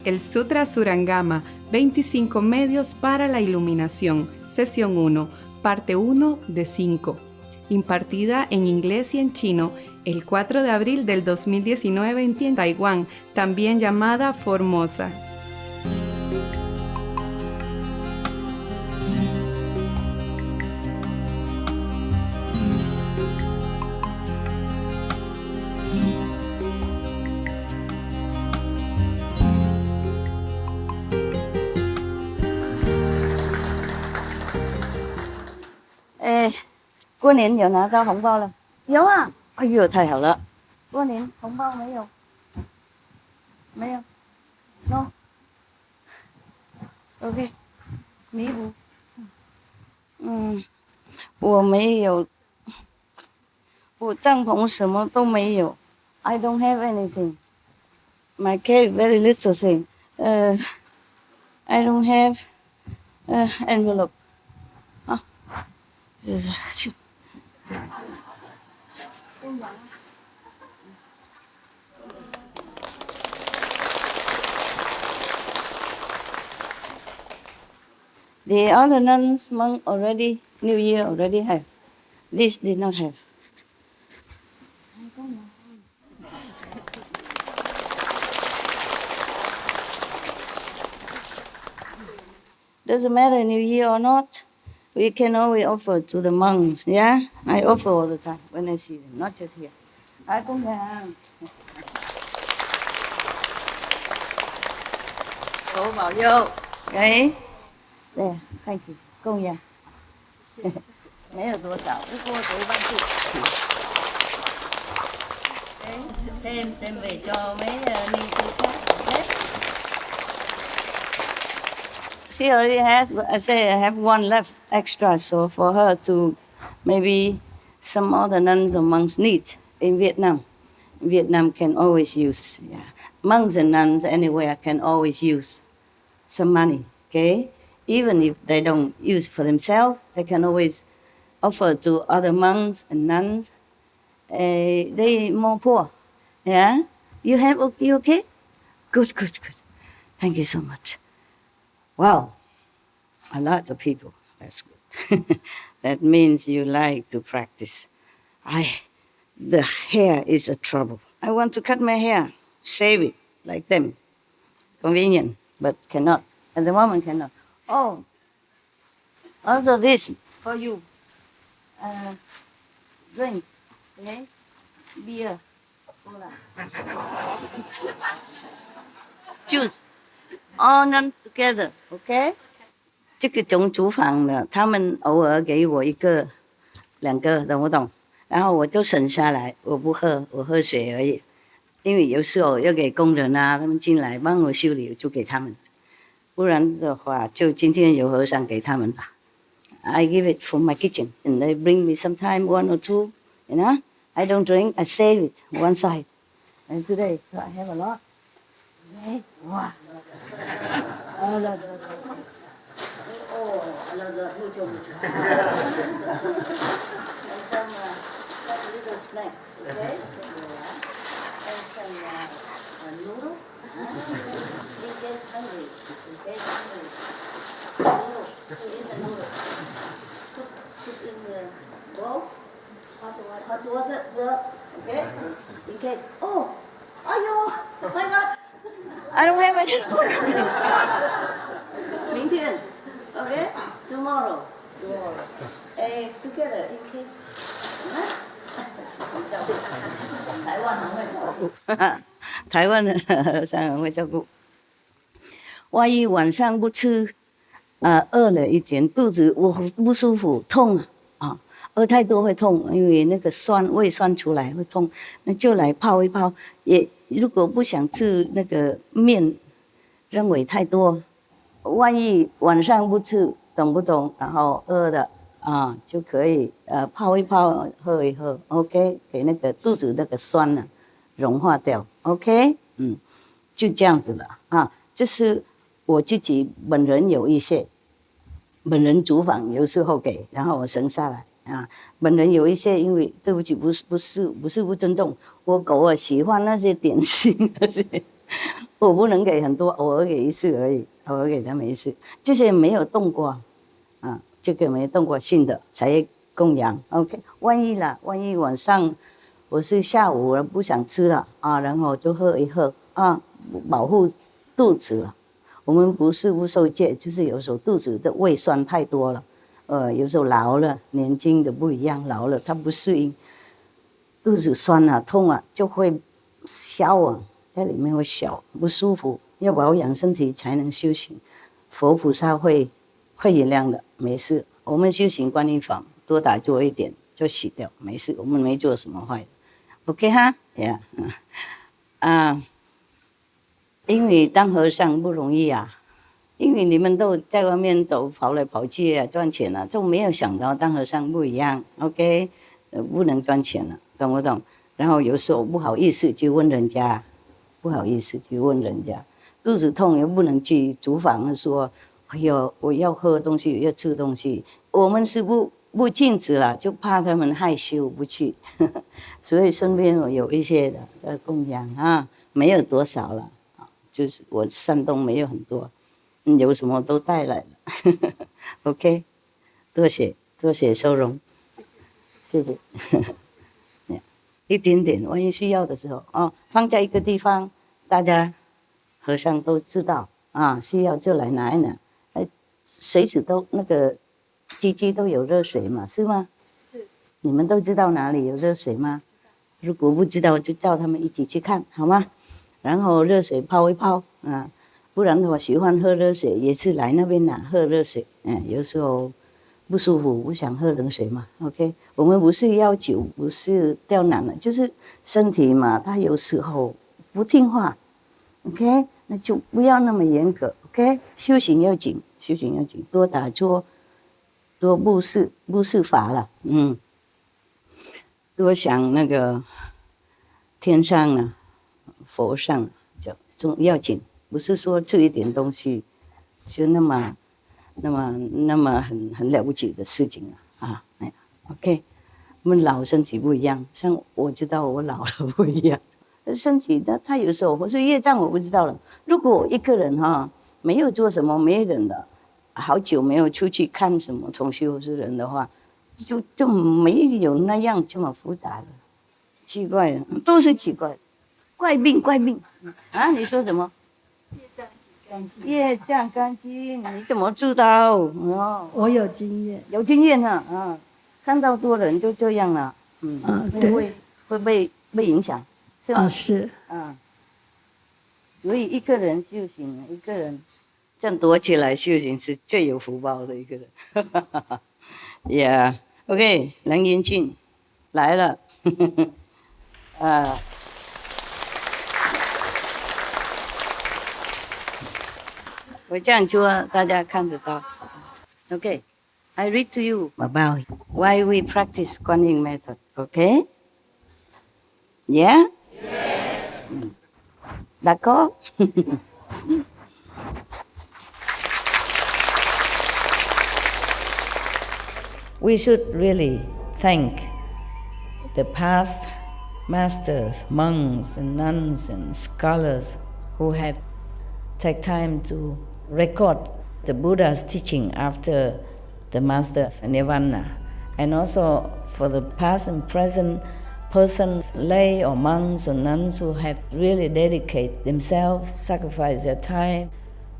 El Sutra Surangama, 25 medios para la iluminación, sesión 1, parte 1 de 5, impartida en inglés y en chino el 4 de abril del 2019 en Taiwán, también llamada Formosa. Ê, 过年有拿到红包了？有啊！哎呦，太好了！过年红包没有？没有 ？No。OK， 弥补。我没有，我帐篷什么都没有。I don't have anything. My cave very little thing. I don't have envelope. 啊。去。The other nuns, monk already, New Year already have. This did not have. Doesn't matter New Year or not. We can always offer to the monks, yeah? I offer all the time when I see them, not just here. I come down. 佛保佑 ，OK? There, thank you. 供养，没有多少，不過數翻出。Đem về cho mấy ni sư khác. She already has, but I say I have one left extra, so for her to maybe some other nuns or monks need in Vietnam. Vietnam can always use, yeah. Monks and nuns anywhere can always use some money, okay? Even if they don't use for themselves, they can always offer to other monks and nuns. They more poor, yeah? You okay? Good. Thank you so much. Wow, a lot of people. That's good. That means you like to practice. The hair is a trouble. I want to cut my hair, shave it like them. Convenient, but cannot. At the moment, cannot. Oh, also this for you. Drink, okay? Beer, cola, juice. All nuns together, okay? 这个种厨房的，他们偶尔给我1个、2个，懂不懂？然后我就省下来，我不喝，我喝水而已。因为有时候要给工人啊，他们进来帮我修理，就给他们。不然的话，就今天有和尚给他们吧。I give it from my kitchen, and they bring me sometime 1 or 2. You know, I don't drink, I save it one side. And today, so I have a lot. Okay? Wow. And some little snacks, okay? And some noodle. In case hungry. Noodle. Who is a noodle? Put in the bowl. Hot water. Okay? In case. Oh! My God! I don't have any. 明天 Okay? Tomorrow. Together in case. 台湾很会照顾。台湾的和尚很会照顾。万一晚上不吃，饿了一点，肚子不舒服，痛啊，饿太多会痛，因为那个胃酸出来会痛，那就来泡一泡。也如果不想吃那个面，认为太多，万一晚上不吃，懂不懂？然后饿的就可以泡一泡，喝一喝 ，OK， 给那个肚子那个酸呢融化掉 ，OK， 就这样子了啊。这是我自己本人有一些，本人厨房有时候给，然后我省下来啊。本人有一些，因为对不起，不是不尊重，我狗喜欢那些点心那些，我不能给很多，偶尔给一次而已，偶尔给他们一次。这些没有动过啊，这个没有动过性的才供养。OK， 万一晚上我是下午了不想吃了啊，然后就喝一喝啊，保护肚子了。我们不是不受戒，就是有时候肚子的胃酸太多了，有时候老了，年轻的不一样，老了他不适应，肚子酸啊痛啊就会消啊，在里面会消不舒服，要保养身体才能修行。佛菩萨会原谅的，没事。我们修行观音法多打坐一点就洗掉，没事，我们没做什么坏的。OK 哈呀，因为当和尚不容易啊，因为你们都在外面走跑来跑去啊，赚钱了，就没有想到当和尚不一样。OK， 不能赚钱了，懂不懂？然后有时候不好意思就问人家，肚子痛又不能去厨房说，哎呦，我要喝东西，要吃东西，我们是不禁止了，就怕他们害羞不去，所以身边我有一些的在供养啊，没有多少了。就是我山东没有很多，有什么都带来了。OK， 多谢收容，谢谢。一点点，万一需要的时候啊，放在一个地方，大家和尚都知道啊，需要就来拿一拿。随时都那个机器都有热水嘛，是吗？是。你们都知道哪里有热水吗？如果不知道，就叫他们一起去看，好吗？然后热水泡一泡啊，不然的话喜欢喝热水也是来那边拿喝热水。有时候不舒服不想喝冷水嘛。OK， 我们不是要求，不是刁难了，就是身体嘛，他有时候不听话。OK， 那就不要那么严格。OK， 修行要紧，多打坐，多布施法了。多想那个天上啊。佛上就要紧，不是说这一点东西就那么很了不起的事情啊。OK， 我们老身体不一样，像我知道我老了不一样，身体他有时候我是业障我不知道了。如果我一个人没有做什么，没人的，好久没有出去看什么同修是人的话，就没有那样这么复杂的，奇怪的都是奇怪的。怪病啊！你说什么？业障干净，你怎么知道？我有经验，啊！看到多人就这样了，对，会被影响，是吗？是，所以一个人修行，一个人这样躲起来修行是最有福报的一个人。OK， 梁延庆来了，我这样做，大家看得到。Okay, I read to you about why we practice Guanyin method. Okay? Yeah? Yes. D'accord? We should really thank the past masters, monks and nuns and scholars who had take time to record the Buddha's teaching after the master's nirvana, and also for the past and present persons, lay or monks or nuns who have really dedicated themselves, sacrificed their time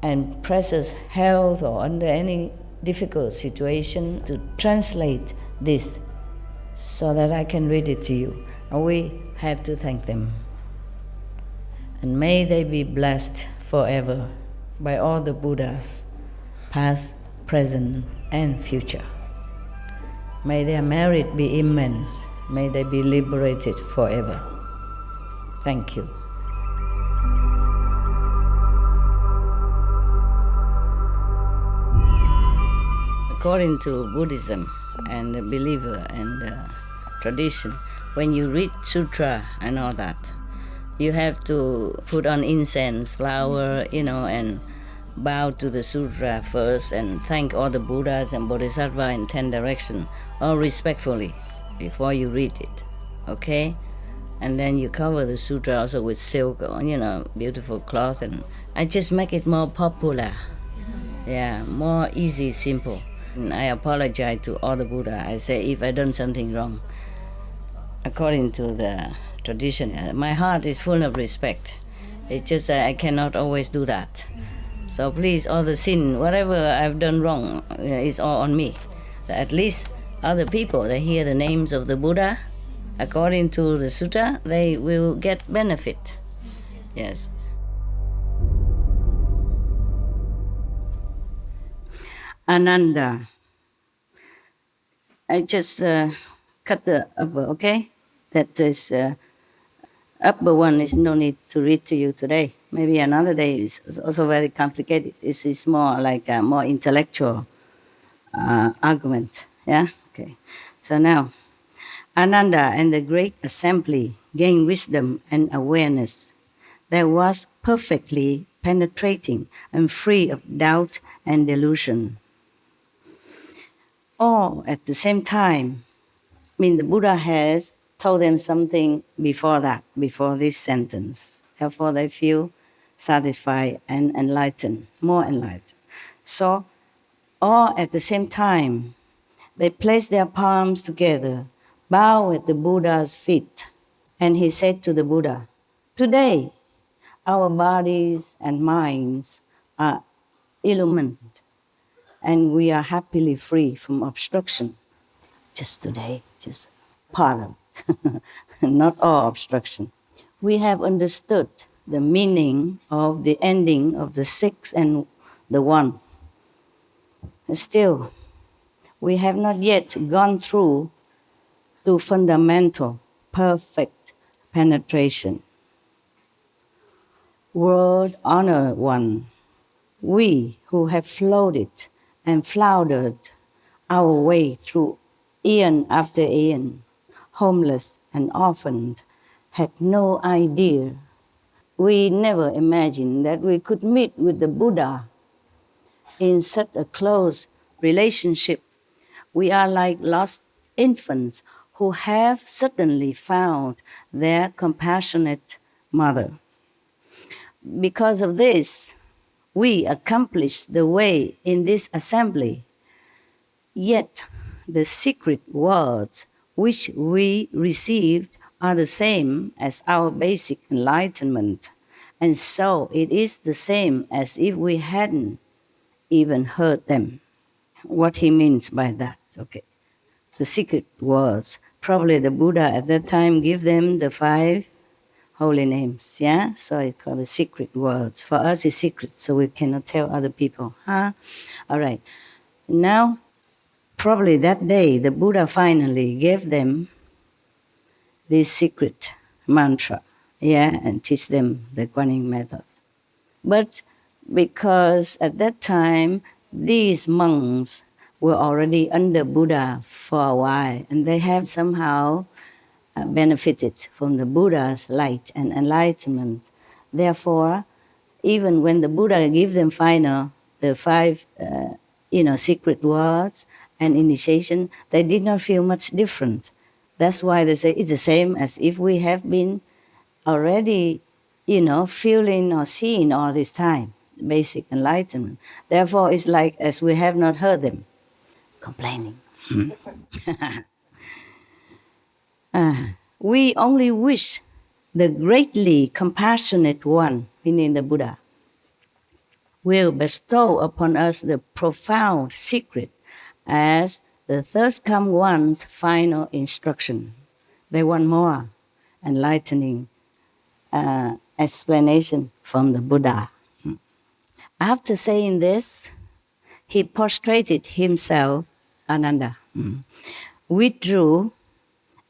and precious health or under any difficult situation to translate this so that I can read it to you. And we have to thank them. And may they be blessed forever by all the Buddhas, past, present, and future. May their merit be immense. May they be liberated forever. Thank you. According to Buddhism and the believer and the tradition, when you read sutra and all that, you have to put on incense, flower, and bow to the sutra first and thank all the Buddhas and Bodhisattvas in 10 directions, all respectfully, before you read it, okay? And then you cover the sutra also with silk or, beautiful cloth. And I just make it more popular. Yeah, more easy, simple. And I apologize to all the Buddha. I say if I done something wrong, according to the tradition, my heart is full of respect. It's just that I cannot always do that. So please, all the sin, whatever I've done wrong, is all on me. At least other people, they hear the names of the Buddha, according to the sutta, they will get benefit. Yes. Ananda. I just cut the upper, okay? That is upper one is no need to read to you today. Maybe another day is also very complicated. This is more like a more intellectual argument. Yeah? Okay. So now, Ananda and the great assembly gained wisdom and awareness that was perfectly penetrating and free of doubt and delusion. All at the same time. The Buddha has told them something before that, before this sentence. Therefore, they feel satisfied and enlightened, more enlightened. So, all at the same time, they place their palms together, bow at the Buddha's feet, and he said to the Buddha, "Today, our bodies and minds are illumined, and we are happily free from obstruction." Just today, just part of it, not all obstruction. We have understood the meaning of the ending of the six and the one. Still, we have not yet gone through to fundamental, perfect penetration. World Honored One, we who have floated and floundered our way through eon after eon, homeless and orphaned, had no idea. We never imagined that we could meet with the Buddha in such a close relationship. We are like lost infants who have suddenly found their compassionate mother. Because of this, we accomplished the way in this assembly. Yet, the secret words which we received are the same as our basic enlightenment, and so it is the same as if we hadn't even heard them. What he means by that, okay. The secret words, probably the Buddha at that time gave them the 5 holy names, yeah? So it's called the secret words. For us it's secret, so we cannot tell other people, huh? All right, now, probably that day, the Buddha finally gave them this secret mantra, yeah, and teach them the Guanyin method. But because at that time, these monks were already under Buddha for a while, and they have somehow benefited from the Buddha's light and enlightenment. Therefore, even when the Buddha gave them the 5 secret words and initiation, they did not feel much different. That's why they say it's the same as if we have been already, feeling or seeing all this time, basic enlightenment. Therefore, it's like as we have not heard them, complaining. We only wish the greatly compassionate one, meaning the Buddha, will bestow upon us the profound secret as the third-come one's final instruction. They want more enlightening explanation from the Buddha. After saying this, he prostrated himself, Ananda, withdrew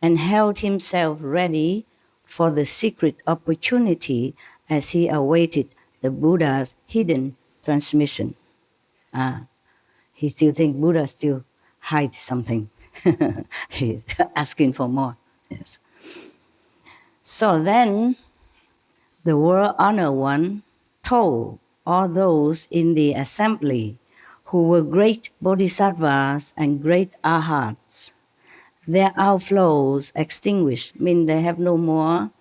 and held himself ready for the secret opportunity as he awaited the Buddha's hidden transmission. He still thinks Buddha still hides something. He's asking for more. Yes. So then, the World Honored One told all those in the assembly who were great bodhisattvas and great arhats their outflows extinguished, mean they have no more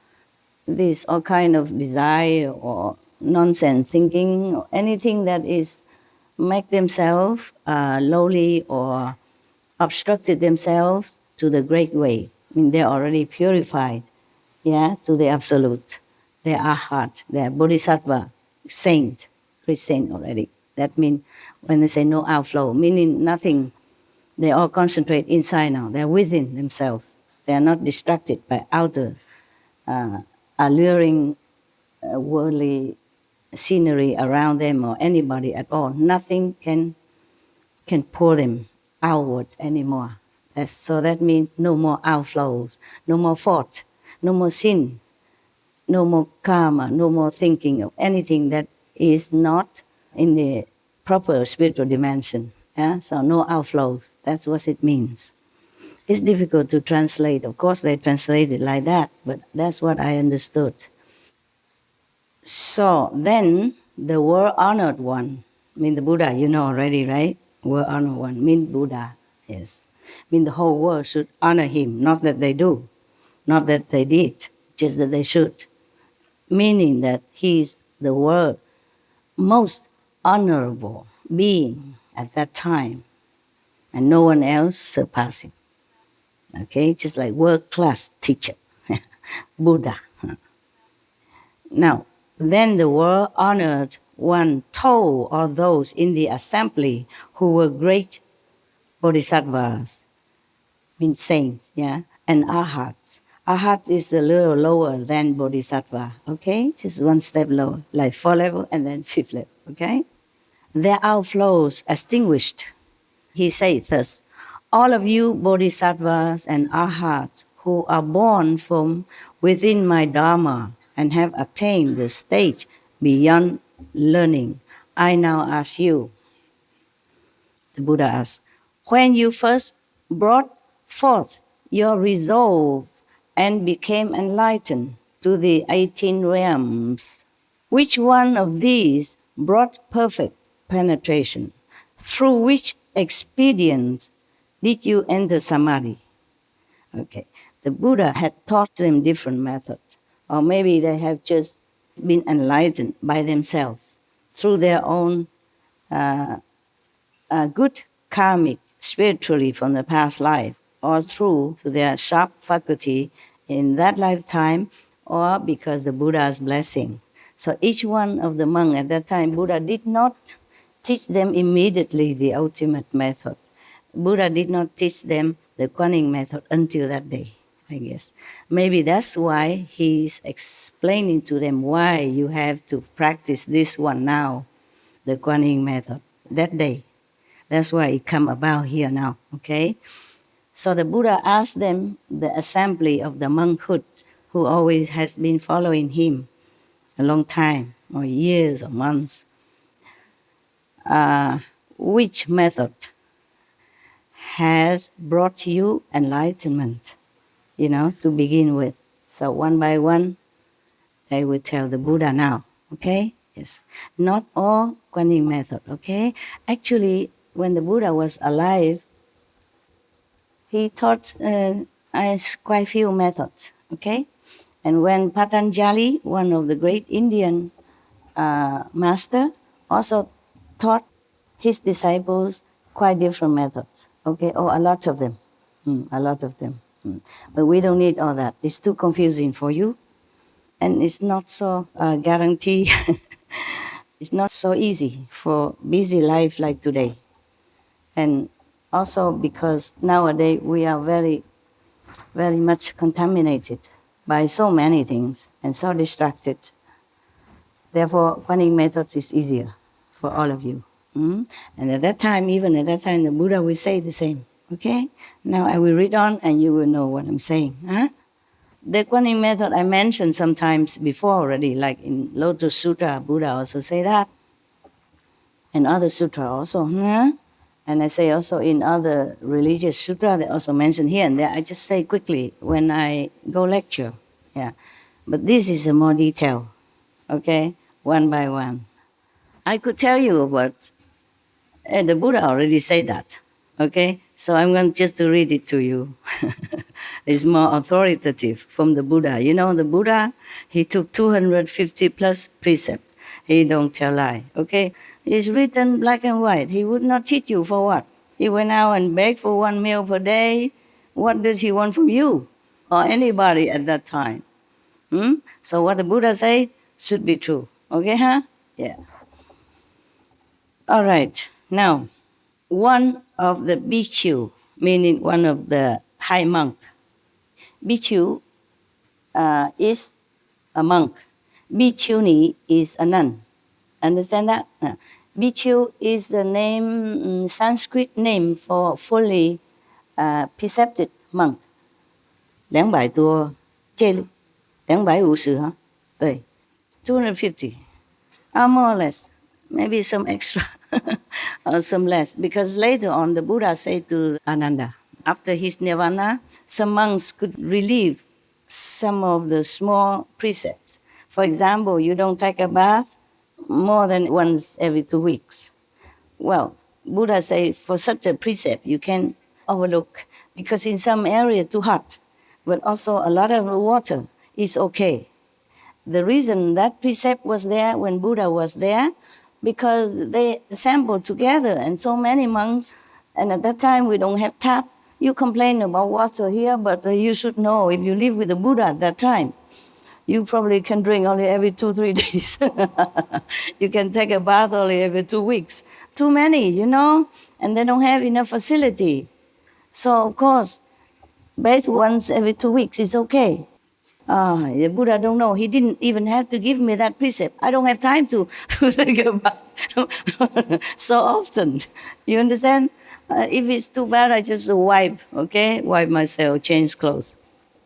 this all kind of desire or nonsense thinking or anything that is make themselves lowly or obstructed themselves to the great way. I mean, they're already purified, to the absolute. They are arhat, they are bodhisattva, saint, great saint already. That means when they say no outflow, meaning nothing, they all concentrate inside now. They're within themselves. They are not distracted by outer alluring worldly scenery around them or anybody at all. Nothing can pull them outward anymore. So that means no more outflows, no more fault, no more sin, no more karma, no more thinking of anything that is not in the proper spiritual dimension. So no outflows, that's what it means. It's difficult to translate. Of course they translate it like that, but that's what I understood. So then the world-honored one, the Buddha, you know already, right? World-honored one, mean Buddha, yes. The whole world should honor him, not that they do, not that they did, just that they should. Meaning that he's the world most honorable being at that time, and no one else surpassed him. Okay, just like world-class teacher, Buddha. Now, then the world-honored one told all those in the assembly who were great bodhisattvas, means saints, and arhats. Arhat is a little lower than bodhisattva, okay? Just one step lower, like 4 level and then 5th level, okay? Their outflows extinguished. He said thus, all of you bodhisattvas and arhats who are born from within my Dharma and have attained the stage beyond learning, I now ask you, the Buddha asked, when you first brought forth your resolve and became enlightened to the 18 realms, which one of these brought perfect penetration? Through which expedient did you enter samadhi? Okay, the Buddha had taught them different methods, or maybe they have just been enlightened by themselves through their own good karmic spiritually from the past life, or through their sharp faculty in that lifetime, or because the Buddha's blessing. So each one of the monks at that time, Buddha did not teach them immediately the ultimate method. Buddha did not teach them the Kuan method until that day, I guess. Maybe that's why he's explaining to them why you have to practice this one now, the Kuan method, that day. That's why it come about here now, okay? So the Buddha asked them, the assembly of the monkhood, who always has been following him a long time, or years or months, which method has brought you enlightenment, to begin with. So one by one, they will tell the Buddha now, okay? Yes. Not all Kuan method, okay? Actually, when the Buddha was alive, he taught quite few methods, okay? And when Patanjali, one of the great Indian master, also taught his disciples quite different methods, okay? Or a lot of them, a lot of them. But we don't need all that. It's too confusing for you, and it's not so guaranteed. It's not so easy for busy life like today. And also because nowadays we are very, very much contaminated by so many things and so distracted. Therefore, Kuan method is easier for all of you. And at that time, even at that time, the Buddha will say the same. Okay? Now I will read on and you will know what I'm saying. The Kuan method I mentioned sometimes before already, like in Lotus Sutra, Buddha also say that. And other sutra also. And I say also in other religious sutra, they also mention here and there. I just say quickly when I go lecture. Yeah. But this is a more detail. Okay? One by one. I could tell you about, the Buddha already said that. Okay? So I'm going just to read it to you. It's more authoritative from the Buddha. You know, the Buddha, he took 250 plus precepts. He don't tell lie, okay? It's written black and white. He would not teach you for what? He went out and begged for 1 meal per day. What does he want from you or anybody at that time? So what the Buddha said should be true. Okay, huh? Yeah. All right. Now, one of the bhikkhu, meaning one of the high monk. Bhikkhu is a monk. Bhikkhuni is a nun. Understand that? Bhikkhu is the name, Sanskrit name for fully precepted monk. 200多戒律，250哈，对，250, more or less, maybe some extra or some less, because later on the Buddha said to Ananda, after his nirvana, some monks could relieve some of the small precepts. For example, you don't take a bath more than once every 2 weeks. Well, Buddha said for such a precept you can overlook, because in some area too hot, but also a lot of water is okay. The reason that precept was there when Buddha was there, because they assembled together and so many monks, and at that time we don't have tap. You complain about water here, but you should know if you live with the Buddha at that time, you probably can drink only every 2-3 days. You can take a bath only every 2 weeks. Too many, you know, and they don't have enough facility. So, of course, bath once every 2 weeks is okay. The Buddha don't know. He didn't even have to give me that precept. I don't have time to take a bath so often. You understand? If it's too bad, I just wipe, okay? Wipe myself, change clothes.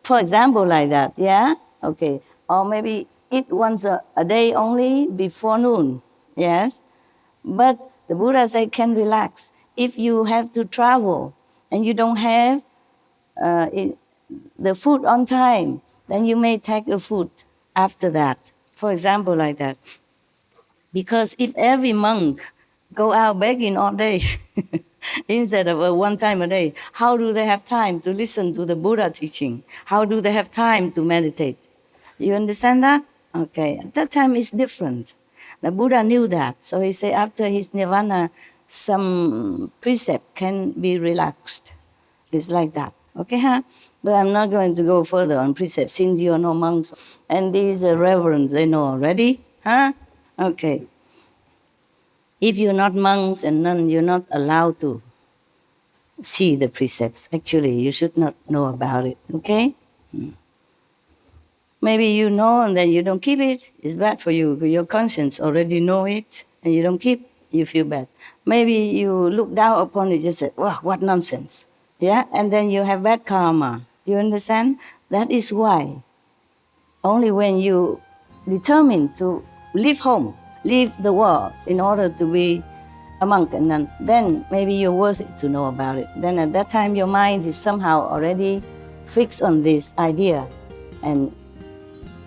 For example, like that, yeah? Okay. Or maybe eat once a day only before noon, yes? But the Buddha said can relax. If you have to travel and you don't have the food on time, then you may take a food after that. For example, like that. Because if every monk go out begging all day instead of one time a day, how do they have time to listen to the Buddha teaching? How do they have time to meditate? You understand that? Okay. At that time it's different. The Buddha knew that. So he said after his nirvana, some precept can be relaxed. It's like that. Okay, huh? But I'm not going to go further on precepts since you are no monks. And these reverends, they know already. Huh? Okay. If you're not monks and nuns, you're not allowed to see the precepts. Actually, you should not know about it. Okay? Maybe you know and then you don't keep it. It's bad for you. Your conscience already know it and you don't keep, you feel bad. Maybe you look down upon it, just say, wow, what nonsense. Yeah? And then you have bad karma. You understand? That is why only when you determine to leave home, leave the world in order to be a monk and nun, then maybe you're worth it to know about it. Then at that time your mind is somehow already fixed on this idea, and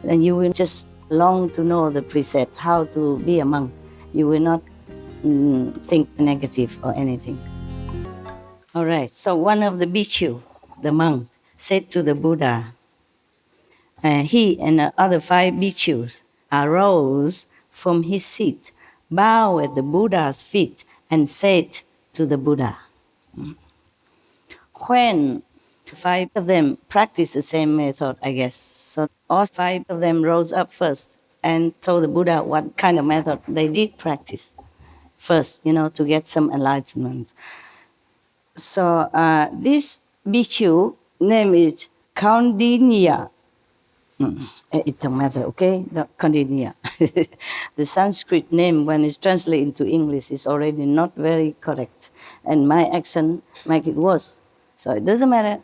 then you will just long to know the precept, how to be a monk. You will not think negative or anything. All right, so one of the bhikkhu, the monk, said to the Buddha, he and the other 5 bhikkhus arose from his seat, bowed at the Buddha's feet, and said to the Buddha. When 5 of them practiced the same method, I guess, so all 5 of them rose up first and told the Buddha what kind of method they did practice first, to get some enlightenment. So this bhikkhu name is Kaundinya. It don't matter, okay? Kaundinya. The Sanskrit name, when it's translated into English, is already not very correct. And my accent make it worse. So it doesn't matter.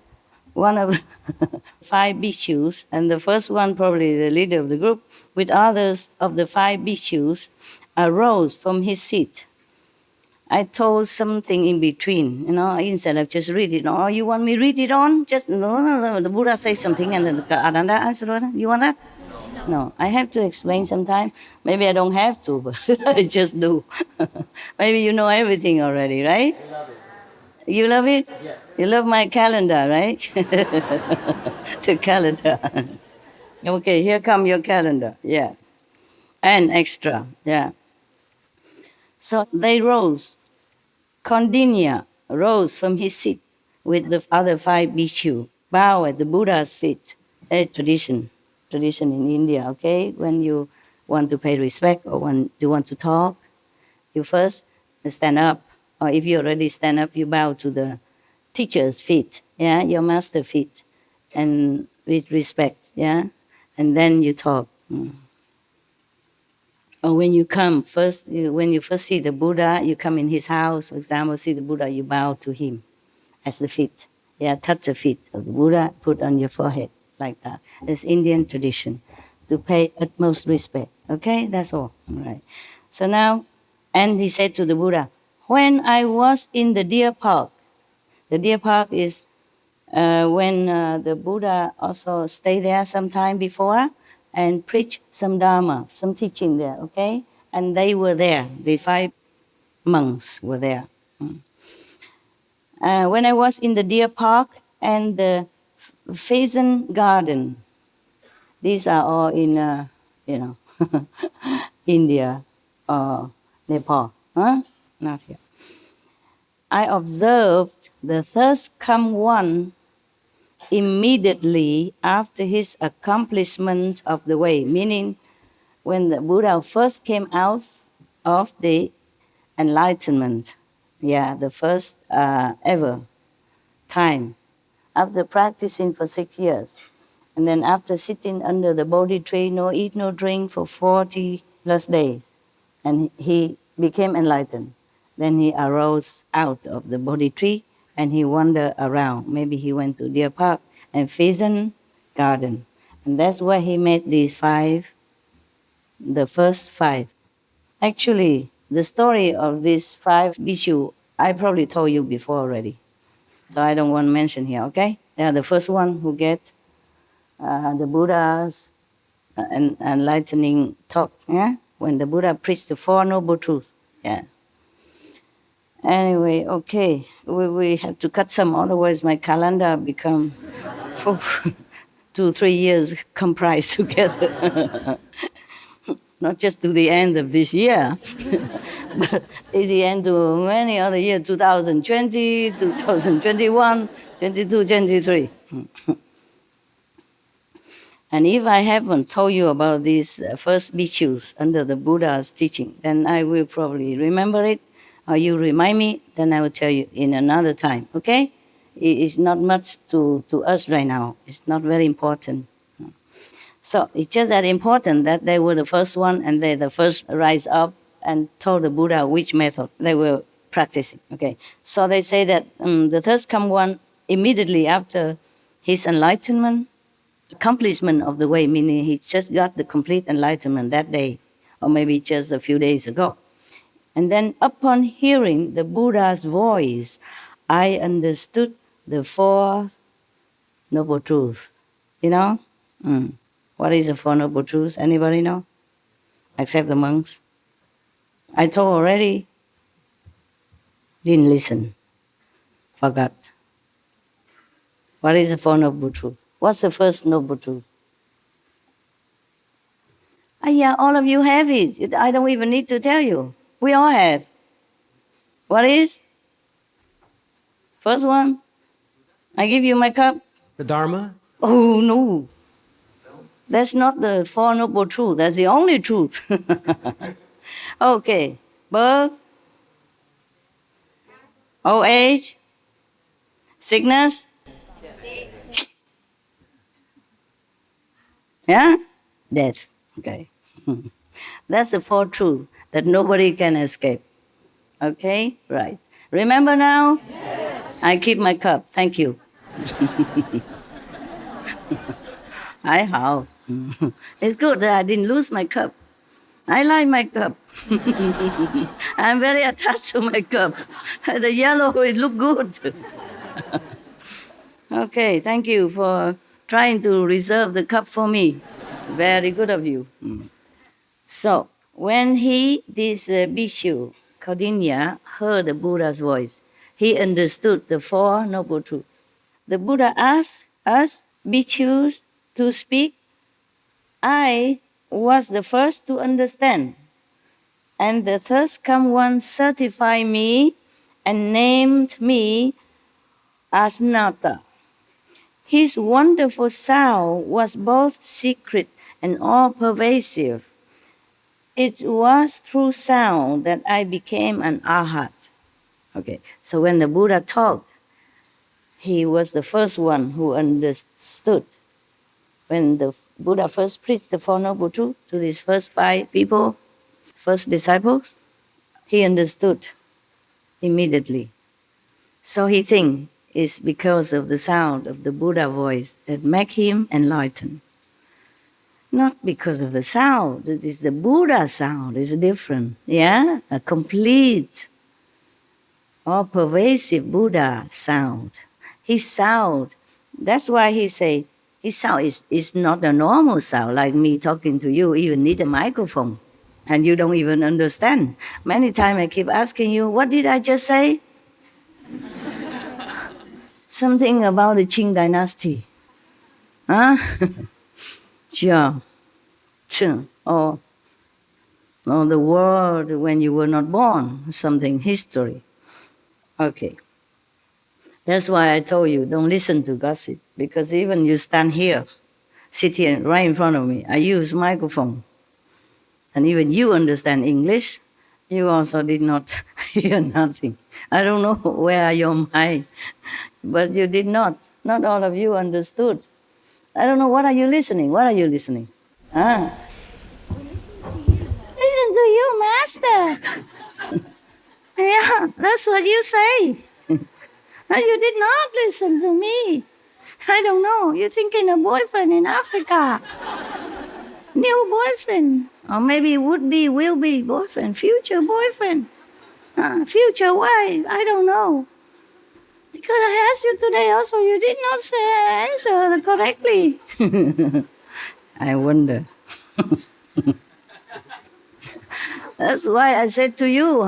One of the 5 bhikshus, and the first one, probably the leader of the group, with others of the 5 bhikshus, arose from his seat. I told something in between, instead of just read it. Oh, you want me to read it on? Just, no, the Buddha says something and then Ananda answered, you want that? No, I have to explain sometime. Maybe I don't have to, but I just do. Maybe you know everything already, right? You love it? Yes. You love my calendar, right? The calendar. Okay, here come your calendar. Yeah. And extra. Yeah. So they rose. Kondinya rose from his seat with the other 5 bhikkhu, bow at the Buddha's feet. A tradition in India, okay? When you want to pay respect or when you want to talk, you first stand up. Or if you already stand up, you bow to the teacher's feet, yeah, your master feet, and with respect, yeah? And then you talk. Or when you come first, when you first see the Buddha, you come in his house, for example, see the Buddha, you bow to him as the feet. Yeah, touch the feet of the Buddha, put on your forehead like that. It's Indian tradition to pay utmost respect. Okay, that's all. All right. So now, and he said to the Buddha, when I was in the deer park, the deer park is when the Buddha also stayed there some time before and preached some Dharma, some teaching there, okay? And they were there, the 5 monks were there. When I was in the deer park and the pheasant garden, these are all in, India or Nepal, huh? Not here. I observed the thirst come one immediately after his accomplishment of the way, meaning when the Buddha first came out of the enlightenment, yeah, the first ever time, after practicing for 6 years, and then after sitting under the Bodhi tree, no eat, no drink for 40 plus days, and he became enlightened. Then he arose out of the Bodhi tree and he wandered around. Maybe he went to Deer Park and Pheasant Garden. And that's where he met these 5, the first 5. Actually, the story of these 5 bhikkhu, I probably told you before already. So I don't want to mention here, okay? They are the first one who get the Buddha's enlightening talk, yeah? When the Buddha preached the 4 Noble Truths, yeah. Anyway, okay, we have to cut some, otherwise my calendar become 2-3 years comprised together. Not just to the end of this year, but at the end of many other years, 2020, 2021, 22, 23. And if I haven't told you about these first bhikkhus under the Buddha's teaching, then I will probably remember it, or you remind me, then I will tell you in another time, okay? It's not much to us right now. It's not very important. So it's just that important that they were the first one and they the first rise up and told the Buddha which method they were practicing, okay? So they say that the thirst come one immediately after his enlightenment, accomplishment of the way, meaning he just got the complete enlightenment that day, or maybe just a few days ago. And then upon hearing the Buddha's voice, I understood the 4 Noble Truths. You know? What is the 4 Noble Truths? Anybody know? Except the monks. I told already. Didn't listen. Forgot. What is the 4 Noble Truths? What's the first Noble Truth? Yeah, all of you have it. I don't even need to tell you. We all have. What is? First one? I give you my cup. The Dharma? Oh, no. That's not the 4 Noble Truths. That's the only truth. Okay. Birth, old age, sickness. Yeah? Death. Okay. That's the 4 truths that nobody can escape. Okay? Right. Remember now? Yes. I keep my cup. Thank you. I hope. It's good that I didn't lose my cup. I like my cup. I'm very attached to my cup. The yellow, it look good. Okay, thank you for trying to reserve the cup for me. Very good of you. So, when this bhikkhu, Kaudinya, heard the Buddha's voice, he understood the Four Noble Truths. The Buddha asked us, bhikkhus, to speak. I was the first to understand. And the third come one certified me and named me as Nata. His wonderful sound was both secret and all-pervasive. It was through sound that I became an arhat. Okay, so when the Buddha talked, he was the first one who understood. When the Buddha first preached the Four Noble Truths to these first 5 people, first disciples, he understood immediately. So he thinks it's because of the sound of the Buddha voice that make him enlightened. Not because of the sound. It is the Buddha sound. It's different. Yeah? A complete, all-pervasive Buddha sound. His sound, that's why he said, his sound is not a normal sound like me talking to you. You need a microphone. And you don't even understand. Many times I keep asking you, what did I just say? Something about the Qing dynasty. Huh? Yeah. Or the world when you were not born, something, history. Okay. That's why I told you, don't listen to gossip, because even you stand here, sit here right in front of me, I use microphone, and even you understand English, you also did not hear nothing. I don't know where are your mind, but you did not. Not all of you understood. I don't know, what are you listening? What are you listening? Ah. Listen to you, Master. Yeah, that's what you say. And you did not listen to me. I don't know. You're thinking of boyfriend in Africa. New boyfriend. Or maybe would be, will be boyfriend, future boyfriend. Future wife. I don't know. Because I asked you today also, you did not answer correctly. I wonder. That's why I said to you,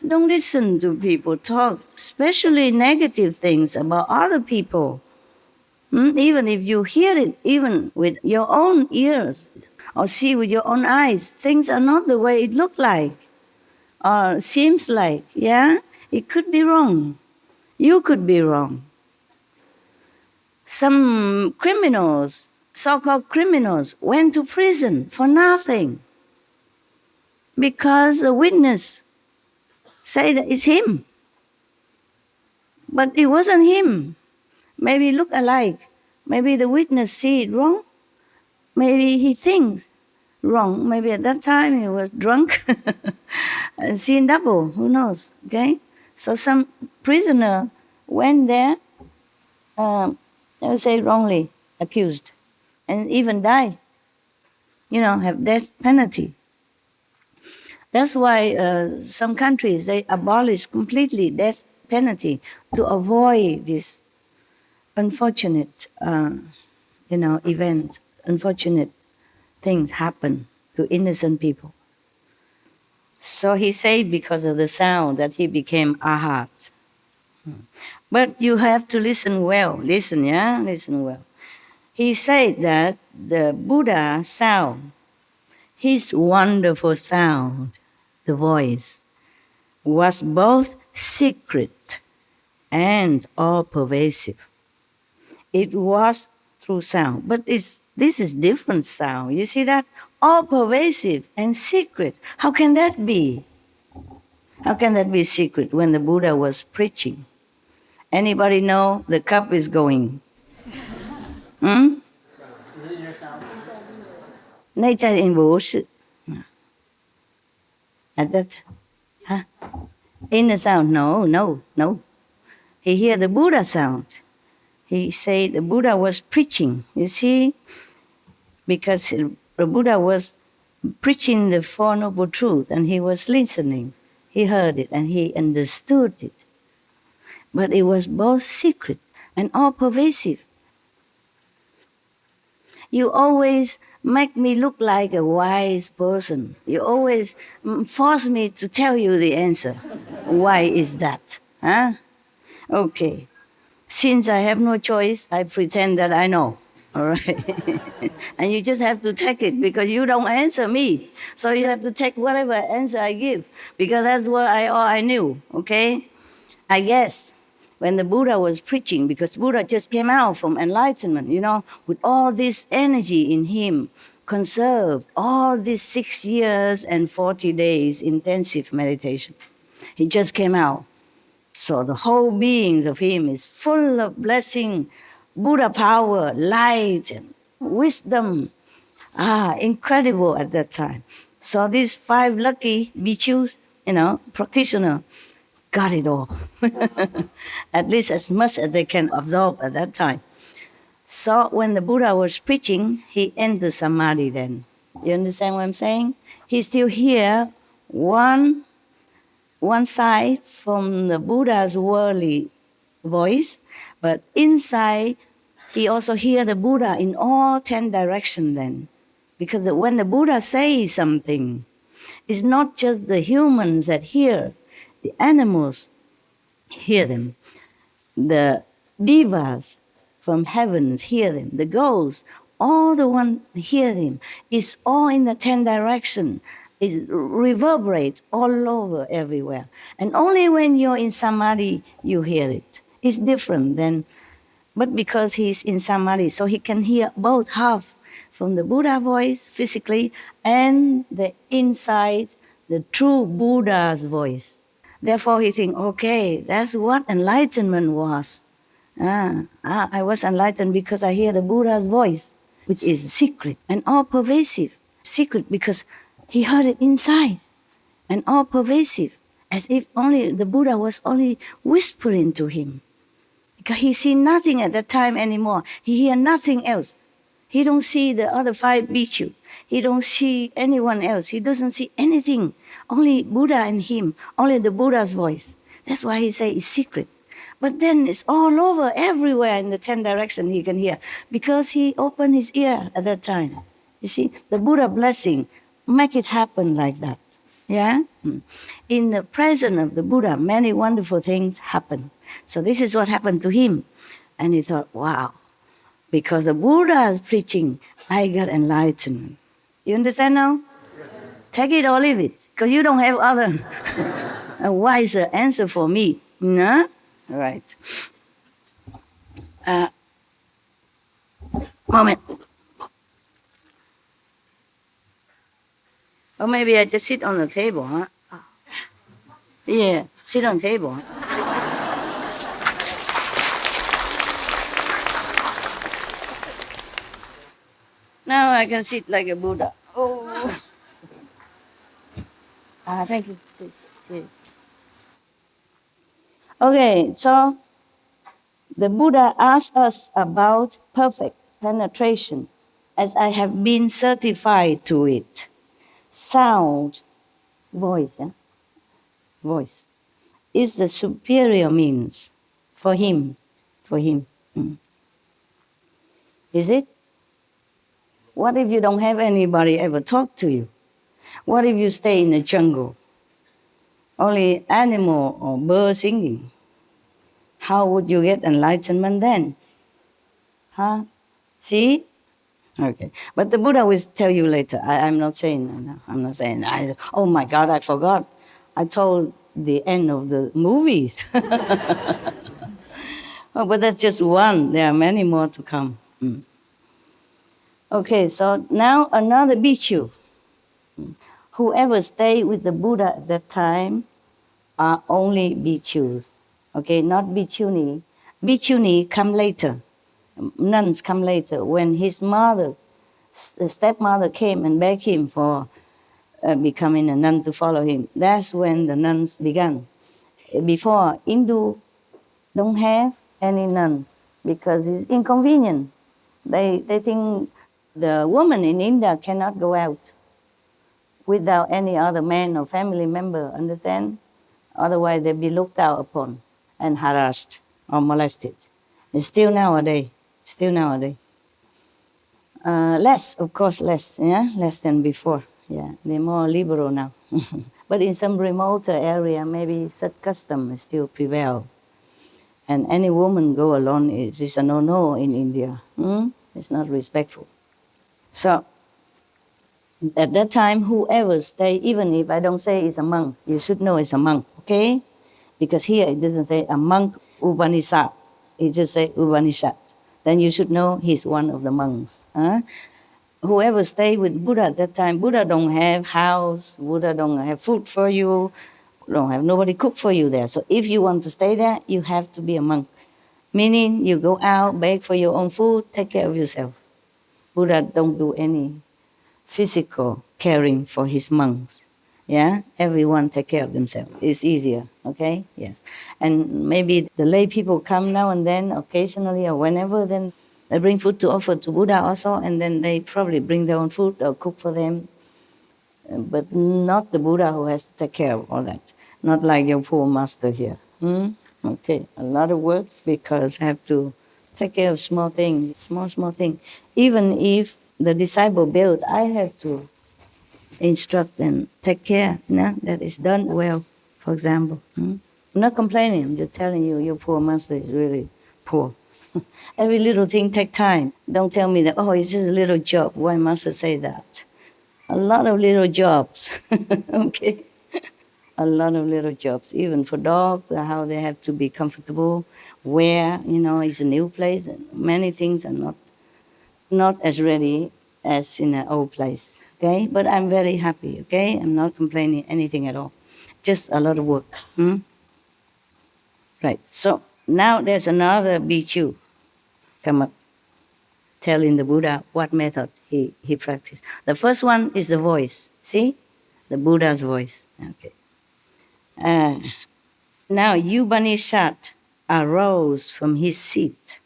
don't listen to people talk, especially negative things about other people. Even if you hear it, even with your own ears, or see with your own eyes, things are not the way it looks like, or seems like, yeah? It could be wrong. You could be wrong. Some criminals, so-called criminals, went to prison for nothing because a witness say that it's him. But it wasn't him. Maybe look alike. Maybe the witness see it wrong. Maybe he thinks wrong. Maybe at that time he was drunk and seeing double. Who knows? Okay? So some prisoner went there, I would say wrongly accused, and even died. Have death penalty. That's why some countries, they abolish completely death penalty to avoid this unfortunate, event, unfortunate things happen to innocent people. So he said because of the sound that he became arhat. But you have to listen well. Listen, yeah? Listen well. He said that the Buddha sound, his wonderful sound, the voice, was both secret and all-pervasive. It was through sound, but this is different sound. You see that? All-pervasive and secret. How can that be? How can that be secret when the Buddha was preaching? Anybody know the cup is going? Nature in Buddha. At that, in the sound, no. He hear the Buddha sound. He said the Buddha was preaching, you see, because the Buddha was preaching the Four Noble Truths and he was listening. He heard it and he understood it. But it was both secret and all-pervasive. You always make me look like a wise person. You always force me to tell you the answer. Why is that? Huh? Okay. Since I have no choice, I pretend that I know. All right? And you just have to take it because you don't answer me. So you have to take whatever answer I give because that's what all I knew, okay? I guess when the Buddha was preaching, because Buddha just came out from enlightenment, with all this energy in him, conserved all these 6 years and 40 days intensive meditation. He just came out. So the whole beings of him is full of blessing, Buddha power, light, and wisdom. Incredible at that time. So these 5 lucky bhikkhus, practitioner, got it all. At least as much as they can absorb at that time. So when the Buddha was preaching, he entered samadhi then. You understand what I'm saying? He's still here, one side from the Buddha's worldly voice, but inside he also hear the Buddha in all 10 directions then. Because when the Buddha says something, it's not just the humans that hear, the animals hear them, the devas from heavens hear them, the ghosts, all the one hear him. It's all in the 10 directions. It reverberates all over everywhere. And only when you're in samadhi, you hear it. It's different then. But because he's in samadhi, so he can hear both half from the Buddha voice physically and the inside, the true Buddha's voice. Therefore he thinks, okay, that's what enlightenment was. I was enlightened because I hear the Buddha's voice, which is secret and all-pervasive. Secret because he heard it inside and all-pervasive, as if only the Buddha was only whispering to him. Because he see nothing at that time anymore. He hear nothing else. He don't see the other 5 bhikkhus. He don't see anyone else. He doesn't see anything. Only Buddha and him. Only the Buddha's voice. That's why he say it's secret. But then it's all over, everywhere in the 10 directions he can hear. Because he opened his ear at that time. You see, the Buddha blessing make it happen like that. Yeah? In the presence of the Buddha, many wonderful things happen. So this is what happened to him. And he thought, wow, because the Buddha is preaching, I got enlightenment. You understand now? Yes. Take it or leave it, because you don't have other a wiser answer for me. No? Right. Moment. Or maybe I just sit on the table, huh? Yeah, sit on the table. Now I can sit like a Buddha. Oh. Thank you. Okay, so the Buddha asked us about perfect penetration, as I have been certified to it. Sound, voice, voice, is the superior means for him. Is it? What if you don't have anybody ever talk to you? What if you stay in the jungle? Only animal or bird singing. How would you get enlightenment then? Huh? See? Okay. But the Buddha will tell you later. I'm not saying, oh my God, I forgot. I told the end of the movies. Oh, but that's just one. There are many more to come. Okay, so now another bhikkhu. Whoever stayed with the Buddha at that time are only bhikkhus. Okay, not bhikkhuni. Bhikkhuni come later. Nuns come later. When his mother, stepmother came and begged him for becoming a nun to follow him, that's when the nuns began. Before, Hindu don't have any nuns because it's inconvenient. They think the woman in India cannot go out without any other man or family member, understand? Otherwise they'll be looked out upon and harassed or molested. It's still nowadays. Less, of course, less, yeah? Less than before. Yeah, they're more liberal now. But in some remoter area, maybe such custom still prevail. And any woman go alone is a no-no in India. It's not respectful. So at that time, whoever stay, even if I don't say it's a monk, you should know it's a monk, okay? Because here it doesn't say a monk Upanishad. It just say Upanishad. Then you should know he's one of the monks. Whoever stay with Buddha at that time, Buddha don't have house, Buddha don't have food for you, don't have nobody cook for you there. So if you want to stay there, you have to be a monk. Meaning you go out, beg for your own food, take care of yourself. Buddha don't do any physical caring for his monks. Yeah, everyone take care of themselves. It's easier, okay? Yes. And maybe the lay people come now and then, occasionally or whenever, then they bring food to offer to Buddha also, and then they probably bring their own food or cook for them. But not the Buddha who has to take care of all that. Not like your poor master here. Okay, a lot of work because have to take care of small things, small things. Even if the disciple built, I have to instruct and take care, that is done well, for example. I'm not complaining, I'm just telling you, your poor master is really poor. Every little thing takes time. Don't tell me that, it's just a little job. Why must I say that? A lot of little jobs, okay? A lot of little jobs, even for dogs, how they have to be comfortable, where, it's a new place. Many things are not as ready as in an old place, okay? But I'm very happy, okay? I'm not complaining anything at all. Just a lot of work. Right, so now there's another bhikkhu come up telling the Buddha what method he practiced. The first one is the voice, see? The Buddha's voice, okay. Now Upanishad arose from his seat,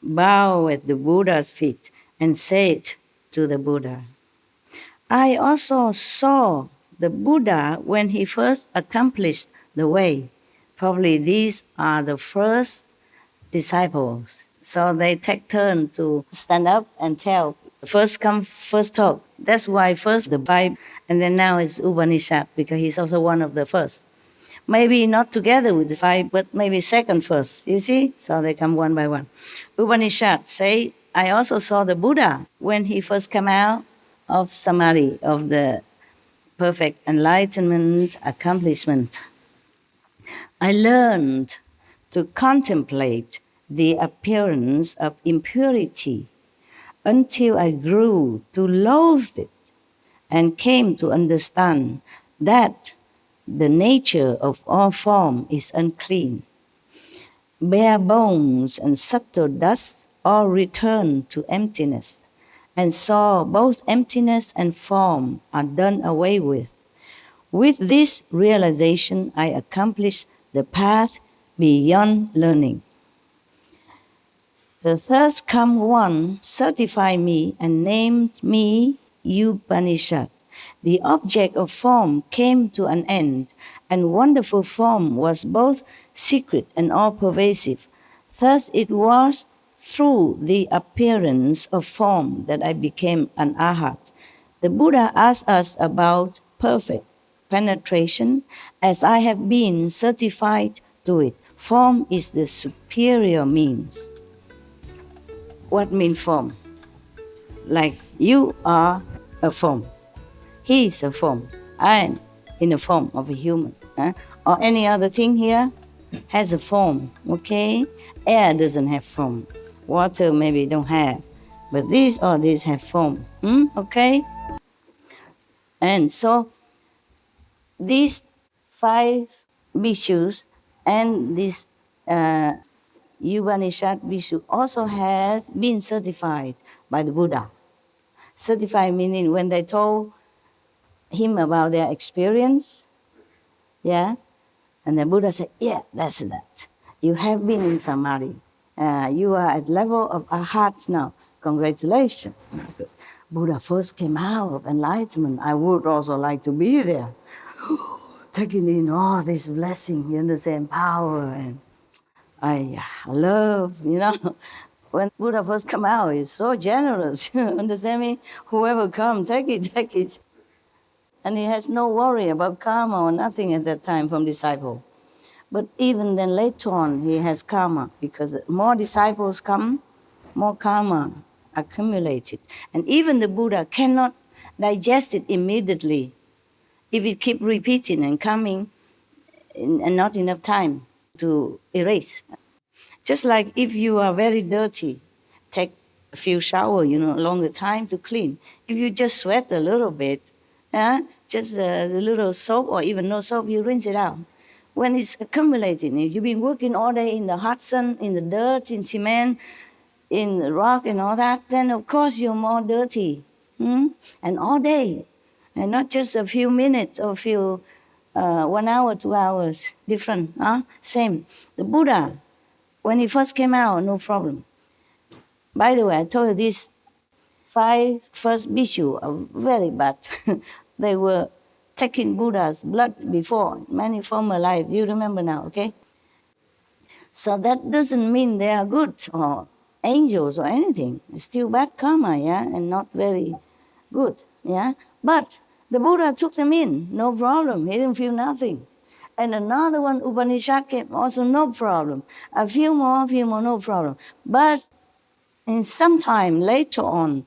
bowed at the Buddha's feet, and said to the Buddha, I also saw the Buddha when he first accomplished the way. Probably these are the first disciples. So they take turn to stand up and tell. First come, first talk. That's why first the Bible, and then now it's Upanishad, because he's also one of the first. Maybe not together with the five, but maybe second first, you see? So they come one by one. Upanishad say, I also saw the Buddha when he first came out of Samadhi, of the perfect enlightenment accomplishment. I learned to contemplate the appearance of impurity until I grew to loathe it and came to understand that the nature of all form is unclean. Bare bones and subtle dust all return to emptiness, and saw both emptiness and form are done away with. With this realization, I accomplished the path beyond learning. The third come one certified me and named me Upanishad. The object of form came to an end, and wonderful form was both secret and all-pervasive. Thus it was through the appearance of form that I became an arhat. The Buddha asked us about perfect penetration, as I have been certified to it. Form is the superior means. What means form? Like you are a form. He is a form. I am in the form of a human. Or any other thing here has a form, okay? Air doesn't have form. Water maybe don't have. But these or these have form, okay? And so these 5 bhikshus and this Upanishad bhikshu also have been certified by the Buddha. Certified meaning when they told him about their experience, yeah, and the Buddha said, yeah, that's that. You have been in Samadhi. You are at level of arhats now. Congratulations. Buddha first came out of enlightenment. I would also like to be there. Taking in all this blessing, you understand, power, and I love, When Buddha first come out, he's so generous, you understand me? Whoever come, take it. And he has no worry about karma or nothing at that time from disciple. But even then later on, he has karma, because more disciples come, more karma accumulated. And even the Buddha cannot digest it immediately if it keep repeating and coming and not enough time to erase. Just like if you are very dirty, take a few shower, longer time to clean. If you just sweat a little bit, just a little soap or even no soap, you rinse it out. When it's accumulating, if you've been working all day in the hot sun, in the dirt, in cement, in the rock and all that, then of course you're more dirty. And all day, and not just a few minutes or a few 1 hour, 2 hours, different, same. The Buddha, when he first came out, no problem. By the way, I told you these 5 first bhikkhu are very bad. They were taking Buddha's blood before, many former lives. You remember now, okay? So that doesn't mean they are good or angels or anything. It's still bad karma, and not very good, But the Buddha took them in, no problem. He didn't feel nothing. And another one, Upanishad, came, also no problem. A few more, no problem. But in some time later on,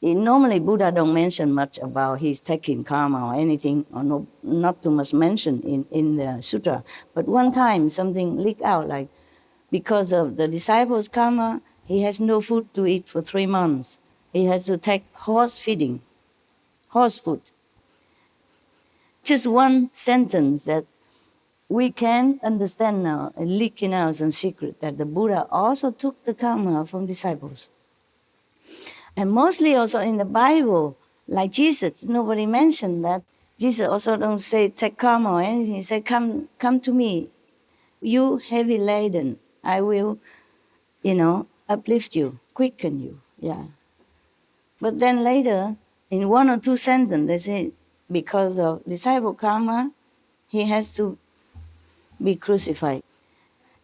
normally Buddha don't mention much about his taking karma or anything, or no, not too much mention in the sutra. But one time something leaked out, like because of the disciples' karma, he has no food to eat for 3 months. He has to take horse feeding, horse food. Just one sentence that we can understand now, leaking out some secret, that the Buddha also took the karma from disciples. And mostly also in the Bible, like Jesus, nobody mentioned that. Jesus also don't say take karma or anything. He said, come to me, you heavy laden. I will, uplift you, quicken you, But then later, in 1 or 2 sentences, they say, because of disciple karma, he has to be crucified.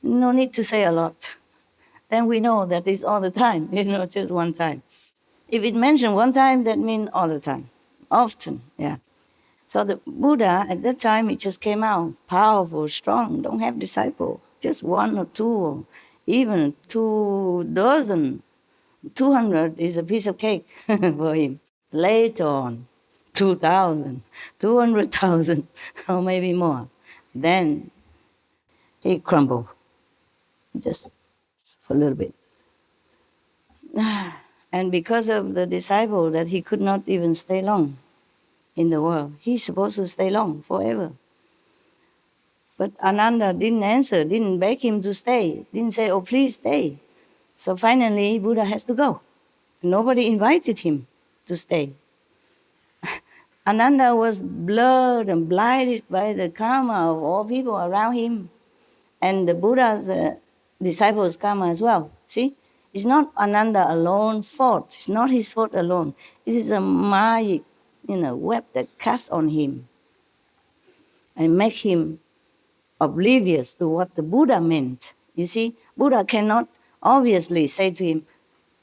No need to say a lot. Then we know that it's all the time, just one time. If it mentioned one time, that means all the time, often, So the Buddha, at that time, he just came out, powerful, strong, don't have disciple, just 1 or 2, or even 2 dozen, 200 is a piece of cake for him. Later on, 2,000, 200,000, or maybe more. Then he crumbled, just for a little bit. And because of the disciple that he could not even stay long in the world. He's supposed to stay long, forever. But Ananda didn't answer, didn't beg him to stay, didn't say, oh, please stay. So finally, Buddha has to go. Nobody invited him to stay. Ananda was blurred and blinded by the karma of all people around him, and the Buddha's disciples' karma as well. See? It's not Ananda alone fault. It's not his fault alone. It is a magic, web that cast on him and make him oblivious to what the Buddha meant. You see, Buddha cannot obviously say to him,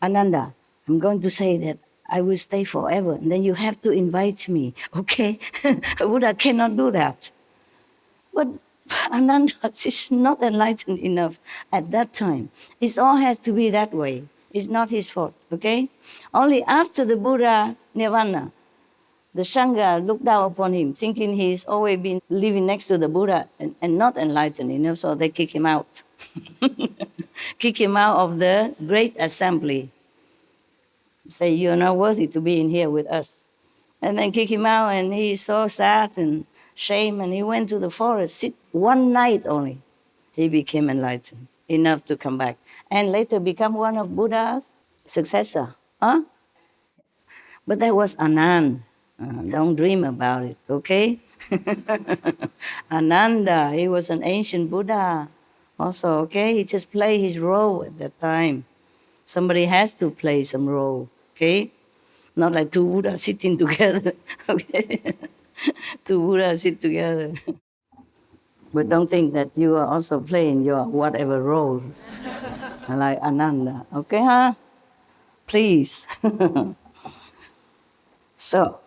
Ananda, I'm going to say that I will stay forever, and then you have to invite me, okay? Buddha cannot do that. But Ananda is not enlightened enough at that time. It all has to be that way. It's not his fault, okay? Only after the Buddha nirvana, the Sangha looked down upon him, thinking he's always been living next to the Buddha and not enlightened enough, so they kick him out. Kick him out of the great assembly. Say, you're not worthy to be in here with us. And then kick him out, and he's so sad and shame, and he went to the forest, sit 1 night only. He became enlightened, enough to come back. And later become one of Buddha's successor. But that was Ananda. Don't dream about it, okay? Ananda, he was an ancient Buddha also, okay? He just played his role at that time. Somebody has to play some role, okay? Not like 2 Buddhas sitting together, okay? 2 Buddhas sit together. But don't think that you are also playing your whatever role, like Ananda, okay, Please. So,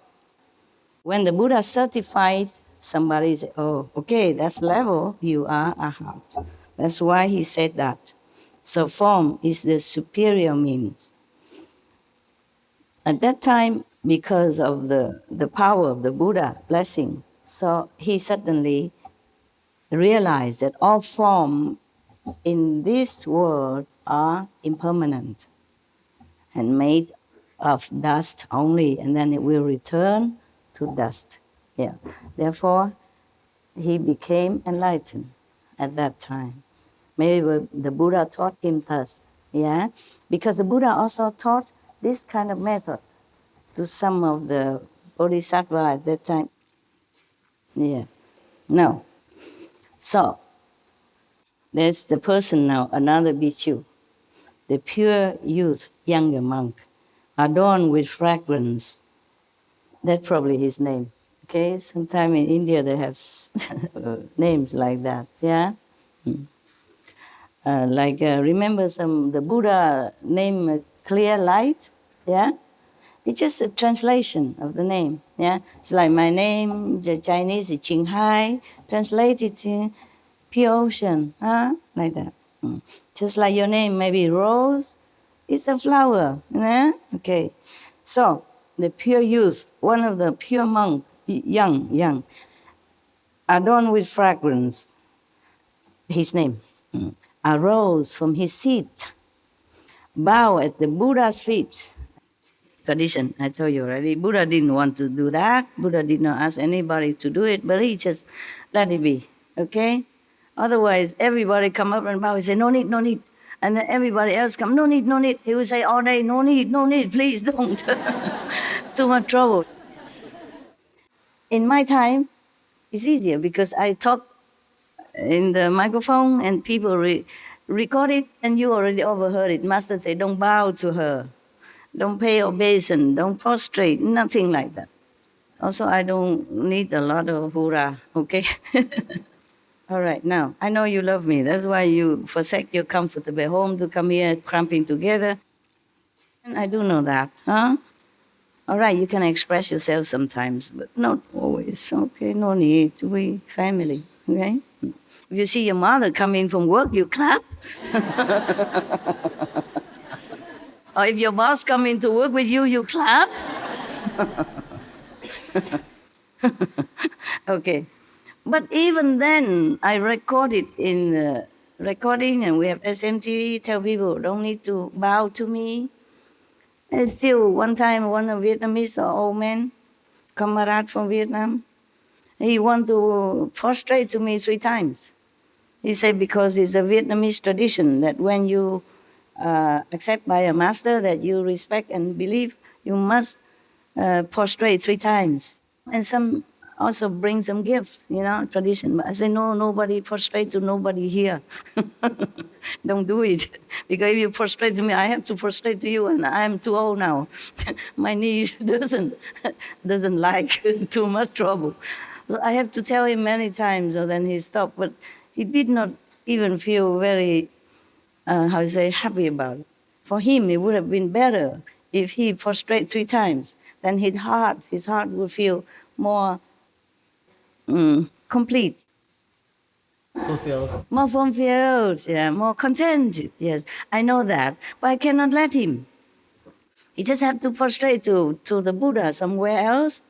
When the Buddha certified, somebody said, oh, okay, that's level, you are arhat. That's why he said that. So form is the superior means. At that time, because of the power of the Buddha blessing, so he suddenly realized that all form in this world are impermanent and made of dust only, and then it will return to dust. Yeah. Therefore, he became enlightened at that time. Maybe the Buddha taught him thus. Yeah, because the Buddha also taught this kind of method to some of the bodhisattva at that time. Yeah. No. So, there's the person now, another bhikkhu, the pure youth, younger monk, adorned with fragrance. That's probably his name. Okay, sometime in India they have names like that. Yeah. Remember the Buddha name Clear Light. Yeah. It's just a translation of the name. Yeah. It's like my name, the Chinese is Qinghai, translated to pure ocean. Huh? Like that. Just like your name, maybe Rose, it's a flower. Yeah? Okay. So, the pure youth, one of the pure monk, young, adorned with fragrance, his name, arose from his seat, bow at the Buddha's feet. Tradition, I told you already, Buddha didn't want to do that. Buddha did not ask anybody to do it, but he just let it be, okay? Otherwise, everybody come up and bow and say, no need, no need. And then everybody else come, no need, no need. He would say all day, no need, please don't. Too much trouble. In my time, it's easier because I talk in the microphone and people record it and you already overheard it. Master say, don't bow to her. Don't pay obeisance, don't prostrate, nothing like that. Also, I don't need a lot of hurrah, okay? All right, now, I know you love me. That's why you forsake your comfortable home to come here cramping together. And I do know that, huh? All right, you can express yourself sometimes, but not always. Okay, no need. We family, okay? If you see your mother coming from work, you clap. Or if your boss coming to work with you, you clap. Okay. But even then, I record it in recording, and we have SMT, tell people, don't need to bow to me. And still, one time, one of Vietnamese old man, comrade from Vietnam, he want to prostrate to me 3 times. He said because it's a Vietnamese tradition that when you accept by a master that you respect and believe, you must prostrate 3 times. And some also bring some gifts, tradition. But I say, no, nobody prostrate to nobody here. Don't do it. Because if you prostrate to me, I have to prostrate to you, and I'm too old now. My knees doesn't like too much trouble. So I have to tell him many times, so then he stopped. But he did not even feel very, happy about it. For him, it would have been better if he prostrate 3 times. Then his heart would feel more complete. Fulfilled. More fulfilled, yeah, more contented, yes. I know that, but I cannot let him. He just have to prostrate to the Buddha somewhere else,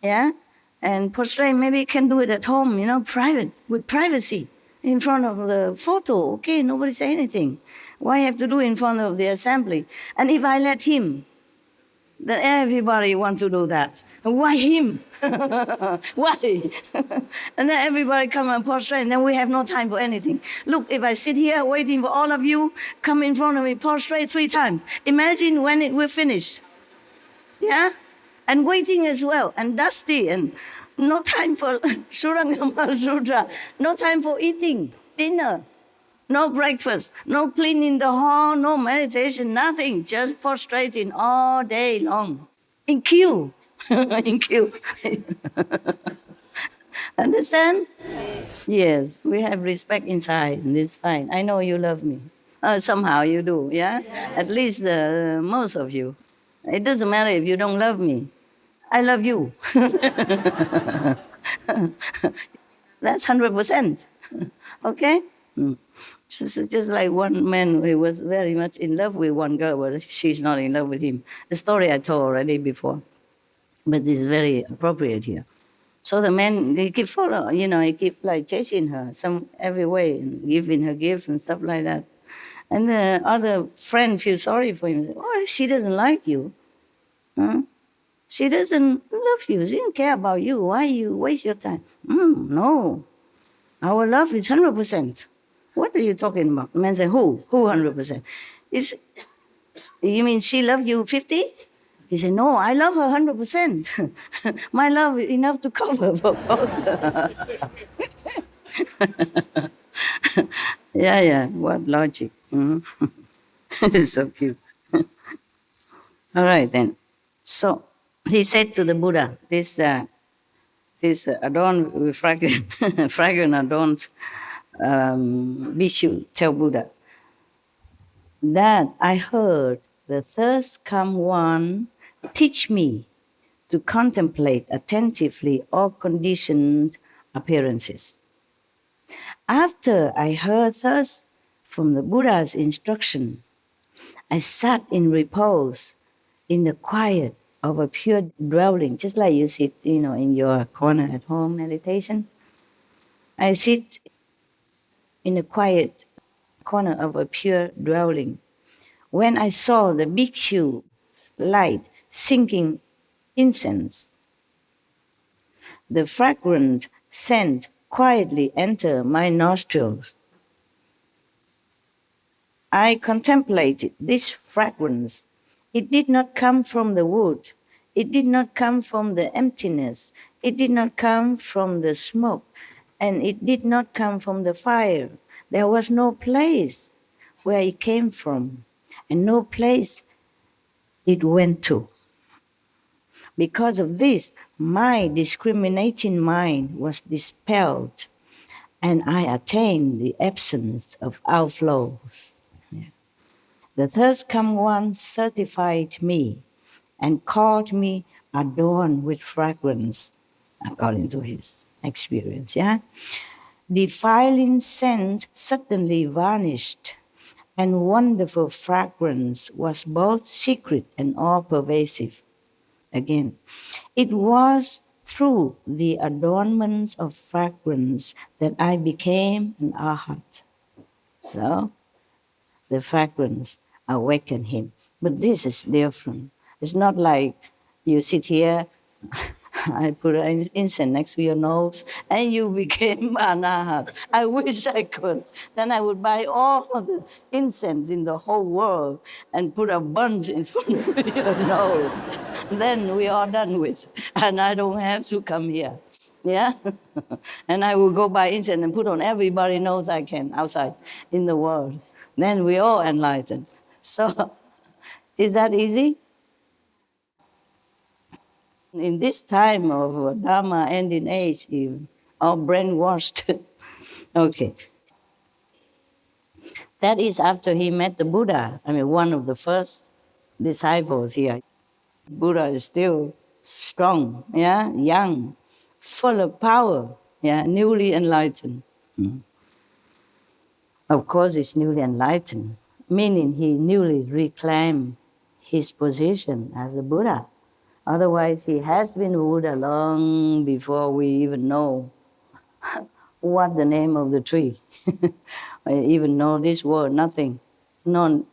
yeah? And prostrate, maybe he can do it at home, private, with privacy, in front of the photo, okay, nobody say anything. Why have to do in front of the assembly? And if I let him, then everybody want to do that. Why him? Why? And then everybody come and prostrate, and then we have no time for anything. Look, if I sit here waiting for all of you, come in front of me, prostrate 3 times. Imagine when it will finish. Yeah? And waiting as well, and dusty, and no time for Surangama Sutra, no time for eating dinner, no breakfast, no cleaning the hall, no meditation, nothing, just prostrating all day long. In queue. In queue. Understand? Yes, we have respect inside, and it's fine. I know you love me. Somehow you do, yeah? At least most of you. It doesn't matter if you don't love me. I love you. That's 100%. Okay? Just like one man who was very much in love with one girl, but she's not in love with him. The story I told already before, but it's very appropriate here. So the man, he keep following, he keep like chasing her every way and giving her gifts and stuff like that. And the other friend feels sorry for him. Oh, she doesn't like you. Huh? She doesn't love you. She doesn't care about you. Why you waste your time? No. Our love is 100%. What are you talking about? The man said, who? Who 100%? You mean she loved you 50? He said, no, I love her 100%. My love is enough to cover for both. Yeah, what logic. It's so cute. All right, then. So he said to the Buddha, this adorned with fragrant adorned Bhikshu tell Buddha that I heard the thirst come one teach me to contemplate attentively all conditioned appearances. After I heard thus from the Buddha's instruction, I sat in repose in the quiet of a pure dwelling, just like you sit, in your corner at home meditation. I sit in a quiet corner of a pure dwelling. When I saw the bhikshu light sinking incense, the fragrant scent quietly enter my nostrils. I contemplated this fragrance. It did not come from the wood. It did not come from the emptiness. It did not come from the smoke. And it did not come from the fire. There was no place where it came from, and no place it went to. Because of this, my discriminating mind was dispelled, and I attained the absence of outflows. The third come one certified me and called me adorned with fragrance, according to his experience. Defiling scent suddenly vanished, and wonderful fragrance was both secret and all-pervasive. Again, it was through the adornment of fragrance that I became an arhat. So, the fragrance awakened him. But this is different. It's not like you sit here, I put an incense next to your nose, and you became an arhat. I wish I could. Then I would buy all of the incense in the whole world and put a bunch in front of your nose. Then we are done with, and I don't have to come here. Yeah? And I will go buy incense and put on everybody's nose I can outside in the world. Then we all enlightened. So, is that easy? In this time of Dharma ending age, even, all brainwashed. Okay. That is after he met the Buddha. One of the first disciples here. Buddha is still strong, young, full of power, newly enlightened. Of course, he's newly enlightened, meaning he newly reclaimed his position as a Buddha. Otherwise, he has been Buddha long before we even know what the name of the tree, or even know this word, nothing. Known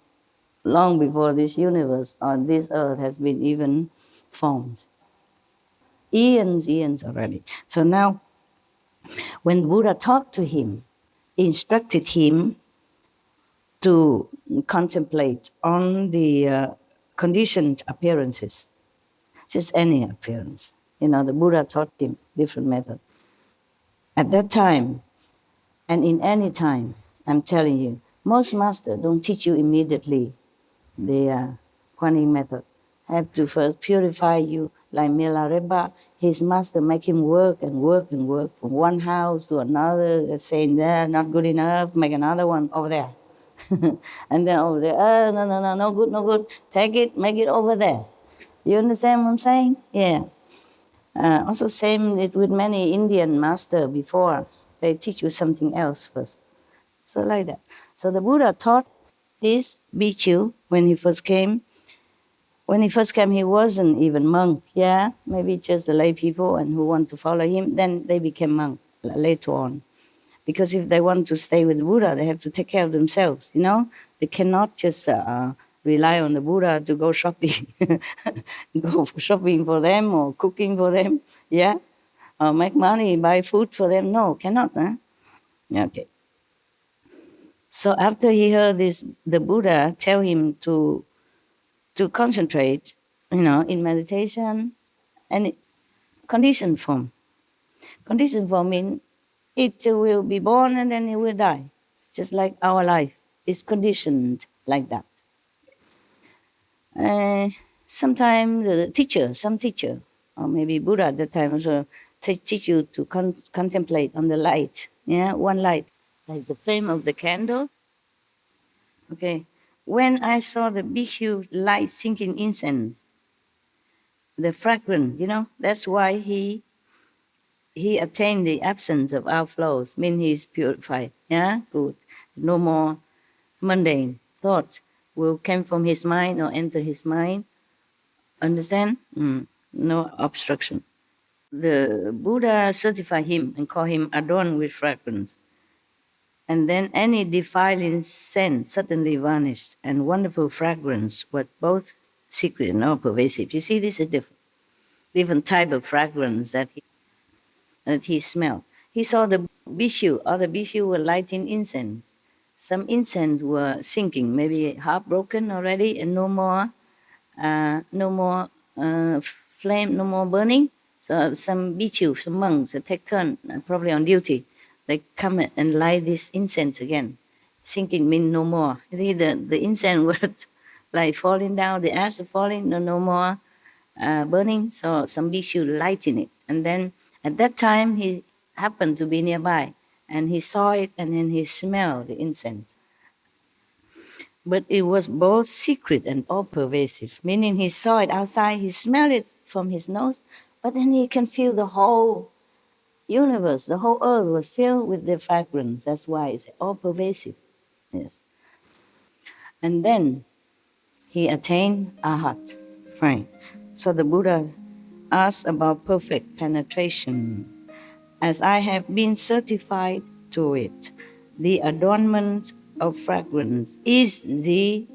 long before this universe or this earth has been even formed. Eons already. So now, when Buddha talked to him, instructed him to contemplate on the conditioned appearances, just any appearance. The Buddha taught him different method. At that time, and in any time, I'm telling you, most masters don't teach you immediately the Kuan Yin method. Have to first purify you. Like Milarepa, his master make him work and work and work from one house to another, saying there, not good enough, make another one over there. And then over there, no good, take it, make it over there. You understand what I'm saying? Yeah. Also same it with many Indian master before. They teach you something else first. So like that. So the Buddha taught this bhikkhu when he first came. When he first came, he wasn't even monk, yeah? Maybe just the lay people and who want to follow him. Then they became monk later on. Because if they want to stay with the Buddha, they have to take care of themselves, you know? They cannot just rely on the Buddha to go shopping, go for shopping for them or cooking for them, yeah? Or make money, buy food for them. No, cannot, huh? Okay. So after he heard this, the Buddha tell him to concentrate, you know, in meditation and conditioned form. Conditioned form means it will be born and then it will die. Just like our life is conditioned like that. Sometimes some teacher, or maybe Buddha at that time also teach you to contemplate on the light. Yeah, one light, like the flame of the candle. Okay. When I saw the bhikkhu light sinking incense, the fragrance, you know, that's why he attained the absence of outflows, means he is purified. Yeah, good. No more mundane thoughts will come from his mind or enter his mind. Understand? No obstruction. The Buddha certified him and called him adorned with fragrance. And then any defiling scent suddenly vanished, and wonderful fragrance was both secret and all pervasive. You see, this is different type of fragrance that he smelled. He saw the bhikkhu, other bhikkhu were lighting incense. Some incense were sinking, maybe half broken already, and no more flame, no more burning. So some bhikkhu, some monks, take turn, probably on duty. They come and light this incense again. Sinking means no more. You see, the incense was like falling down, the ash falling, no more burning. So some bhikkhu lighting it. And then at that time, he happened to be nearby. And he saw it and then he smelled the incense. But it was both secret and all pervasive, meaning he saw it outside, he smelled it from his nose, but then he can feel the whole universe, the whole earth was filled with the fragrance. That's why it's all pervasive. Yes. And then he attained Arhat, fine. So the Buddha asked about perfect penetration. As I have been certified to it, the adornment of fragrance is the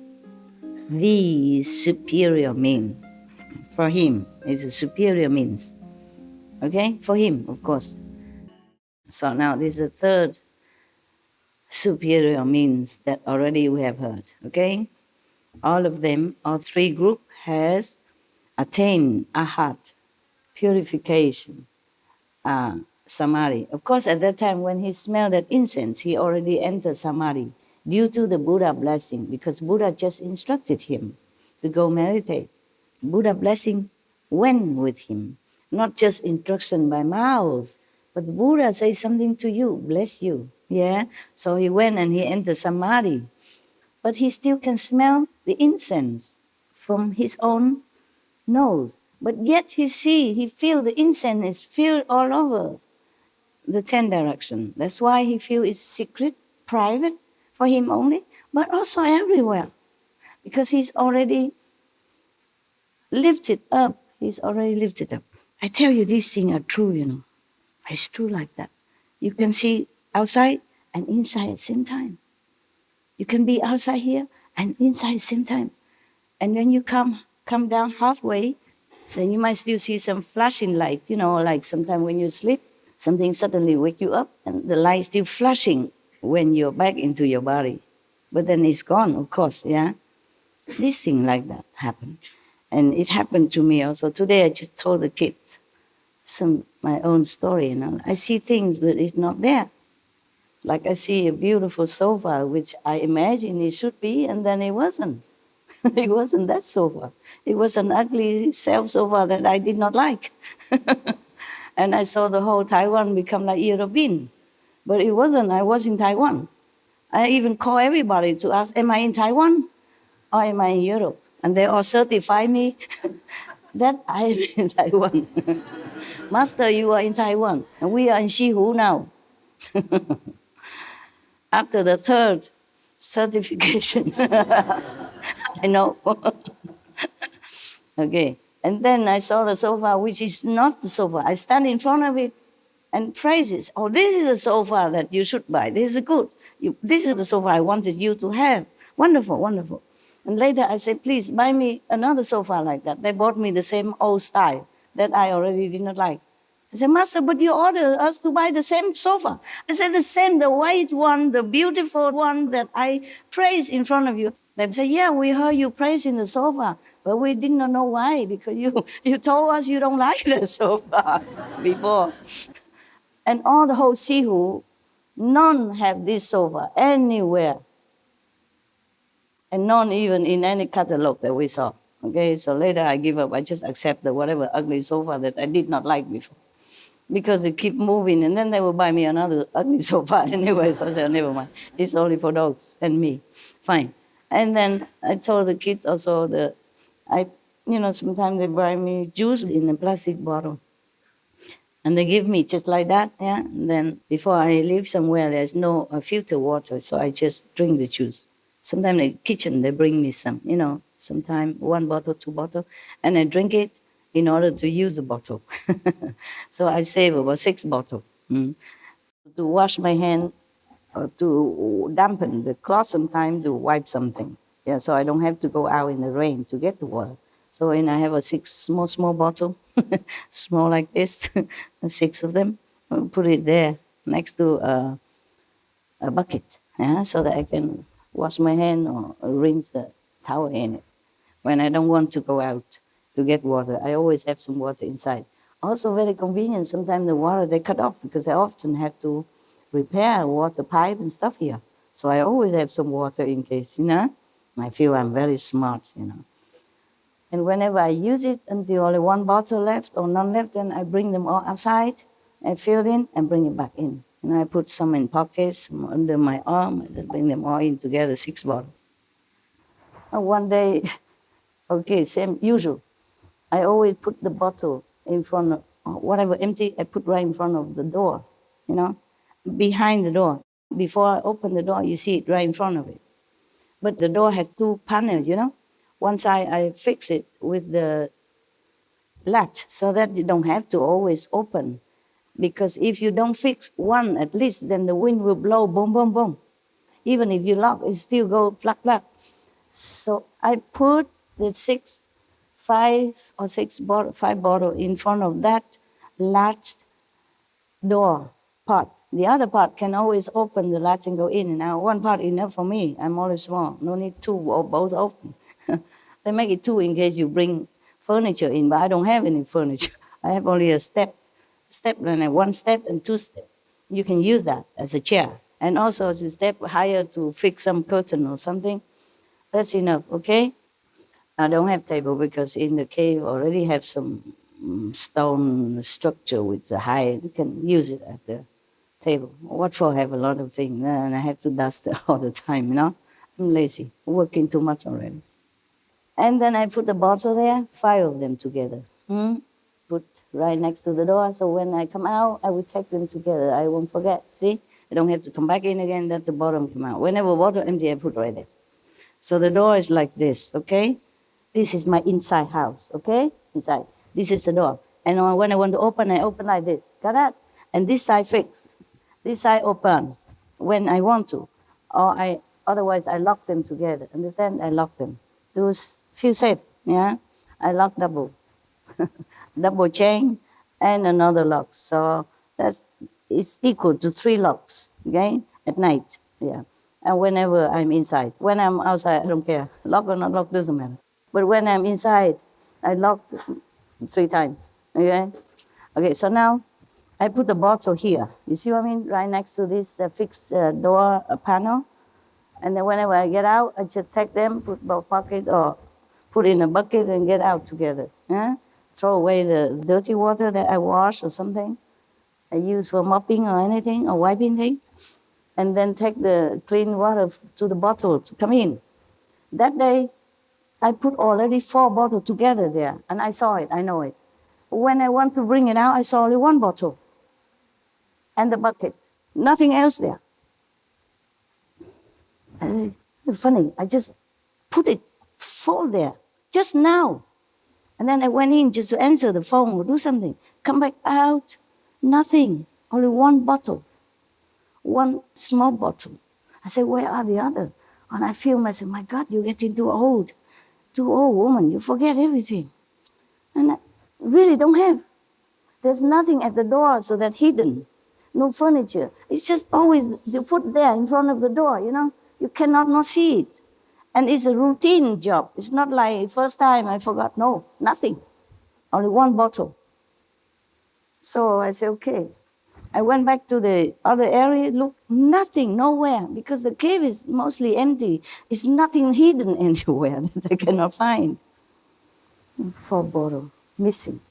superior mean. For him, it's a superior means. Okay? For him, of course. So now this is the third superior means that already we have heard. Okay? All of them, all three groups, has attained Arhat, purification, Samadhi. Of course, at that time when he smelled that incense, he already entered Samadhi due to the Buddha blessing, because Buddha just instructed him to go meditate. Buddha blessing went with him, not just instruction by mouth, but the Buddha says something to you, bless you. Yeah? So he went and he entered Samadhi. But he still can smell the incense from his own nose. But yet he feel the incense is filled all over the 10 directions. That's why he feel it's secret, private, for him only, but also everywhere. Because he's already lifted up. He's already lifted up. I tell you, these things are true, you know. It's true like that. You can see outside and inside at the same time. You can be outside here and inside at the same time. And when you come down halfway, then you might still see some flashing light, you know, like sometimes when you sleep, something suddenly wake you up and the light still flashing when you're back into your body. But then it's gone, of course, yeah? This thing like that happened. And it happened to me also. Today I just told the kids my own story, you know. I see things, but it's not there. Like I see a beautiful sofa, which I imagine it should be, and then it wasn't. It wasn't that sofa. It was an ugly self sofa that I did not like. And I saw the whole Taiwan become like European. But it wasn't. I was in Taiwan. I even call everybody to ask, am I in Taiwan or am I in Europe? And they all certify me. That I am in Taiwan. Master, you are in Taiwan, and we are in Shihu now. After the third certification, I know. Okay, and then I saw the sofa, which is not the sofa. I stand in front of it and praise it. Oh, this is the sofa that you should buy. This is good. This is the sofa I wanted you to have. Wonderful, wonderful. And later I said, please buy me another sofa like that. They bought me the same old style that I already did not like. I said, Master, but you ordered us to buy the same sofa. I said, the same, the white one, the beautiful one that I praised in front of you. They said, yeah, we heard you praising the sofa, but we did not know why, because you told us you don't like the sofa before. And all the whole Sihu, none have this sofa anywhere. And none even in any catalog that we saw. Okay, so later I give up. I just accept the whatever ugly sofa that I did not like before. Because they keep moving, and then they will buy me another ugly sofa anyway. So I said, never mind. It's only for dogs and me. Fine. And then I told the kids also that sometimes they buy me juice in a plastic bottle. And they give me just like that, yeah. And then before I live somewhere, there's no filter water, so I just drink the juice. Sometimes in the kitchen, they bring me some, sometimes 1 bottle, 2 bottles, and I drink it in order to use the bottle. So I save about 6 bottles. To wash my hand, or to dampen the cloth sometimes, to wipe something. Yeah, so I don't have to go out in the rain to get the water. So I have a 6 small bottle, small like this, 6 of them. I'll put it there next to a bucket, yeah, so that I can wash my hand or rinse the towel in it. When I don't want to go out to get water, I always have some water inside. Also very convenient, sometimes the water they cut off because I often have to repair a water pipe and stuff here. So I always have some water in case, I feel I'm very smart, And whenever I use it until only 1 bottle left or none left, then I bring them all outside, I fill it in and bring it back in. And I put some in pockets, some under my arm, I bring them all in together, 6 bottles. And one day, okay, same usual. I always put the bottle in front of, whatever empty, I put right in front of the door, behind the door. Before I open the door, you see it right in front of it. But the door has 2 panels, One side I fix it with the latch so that you don't have to always open. Because if you don't fix one at least, then the wind will blow boom, boom, boom. Even if you lock, it still go pluck, pluck. So I put the 5 bottle in front of that latched door part. The other part can always open the latch and go in and out. 1 part enough for me. I'm only small. No need 2 or both open. They make it 2 in case you bring furniture in, but I don't have any furniture. I have only a step and 1 step and 2 steps. You can use that as a chair. And also to step higher to fix some curtain or something. That's enough, okay? I don't have table because in the cave already have some stone structure with the height. You can use it at the table. What for have a lot of things? And I have to dust it all the time, I'm lazy, working too much already. And then I put the bottle there, 5 of them together. Put right next to the door, so when I come out, I will take them together. I won't forget, see? I don't have to come back in again, let the bottom come out. Whenever bottle empty, I put right there. So the door is like this, okay? This is my inside house, okay? Inside. This is the door. And when I want to open, I open like this. Got that? And this side fixed. This side open when I want to. Otherwise, I lock them together. Understand? I lock them. Those feel safe, yeah? I lock double. Double chain and another lock. So it's equal to 3 locks, okay? At night, yeah. And whenever I'm inside. When I'm outside, I don't care. Lock or not lock, doesn't matter. But when I'm inside, I lock 3 times, okay? Okay, so now I put the bottle here. You see what I mean? Right next to this fixed door panel. And then whenever I get out, I just take them, put in a pocket or put in a bucket and get out together. Yeah? Throw away the dirty water that I wash or something I use for mopping or anything or wiping things. And then take the clean water to the bottle to come in. That day, I put already 4 bottles together there, and I saw it, I know it. When I want to bring it out, I saw only 1 bottle and the bucket, nothing else there. And it's funny, I just put it full there, just now. And then I went in just to answer the phone or do something. Come back out, nothing, only 1 bottle, 1 small bottle. I said, where are the other? And I feel myself, my God, you're getting too old woman, you forget everything. And I really don't have. There's nothing at the door, so that's hidden. No furniture. It's just always you put there in front of the door, you know. You cannot not see it. And it's a routine job. It's not like first time I forgot. No, nothing. Only 1 bottle. So I said, okay. I went back to the other area, look, nothing, nowhere, because the cave is mostly empty. It's nothing hidden anywhere that I cannot find. 4 bottles missing.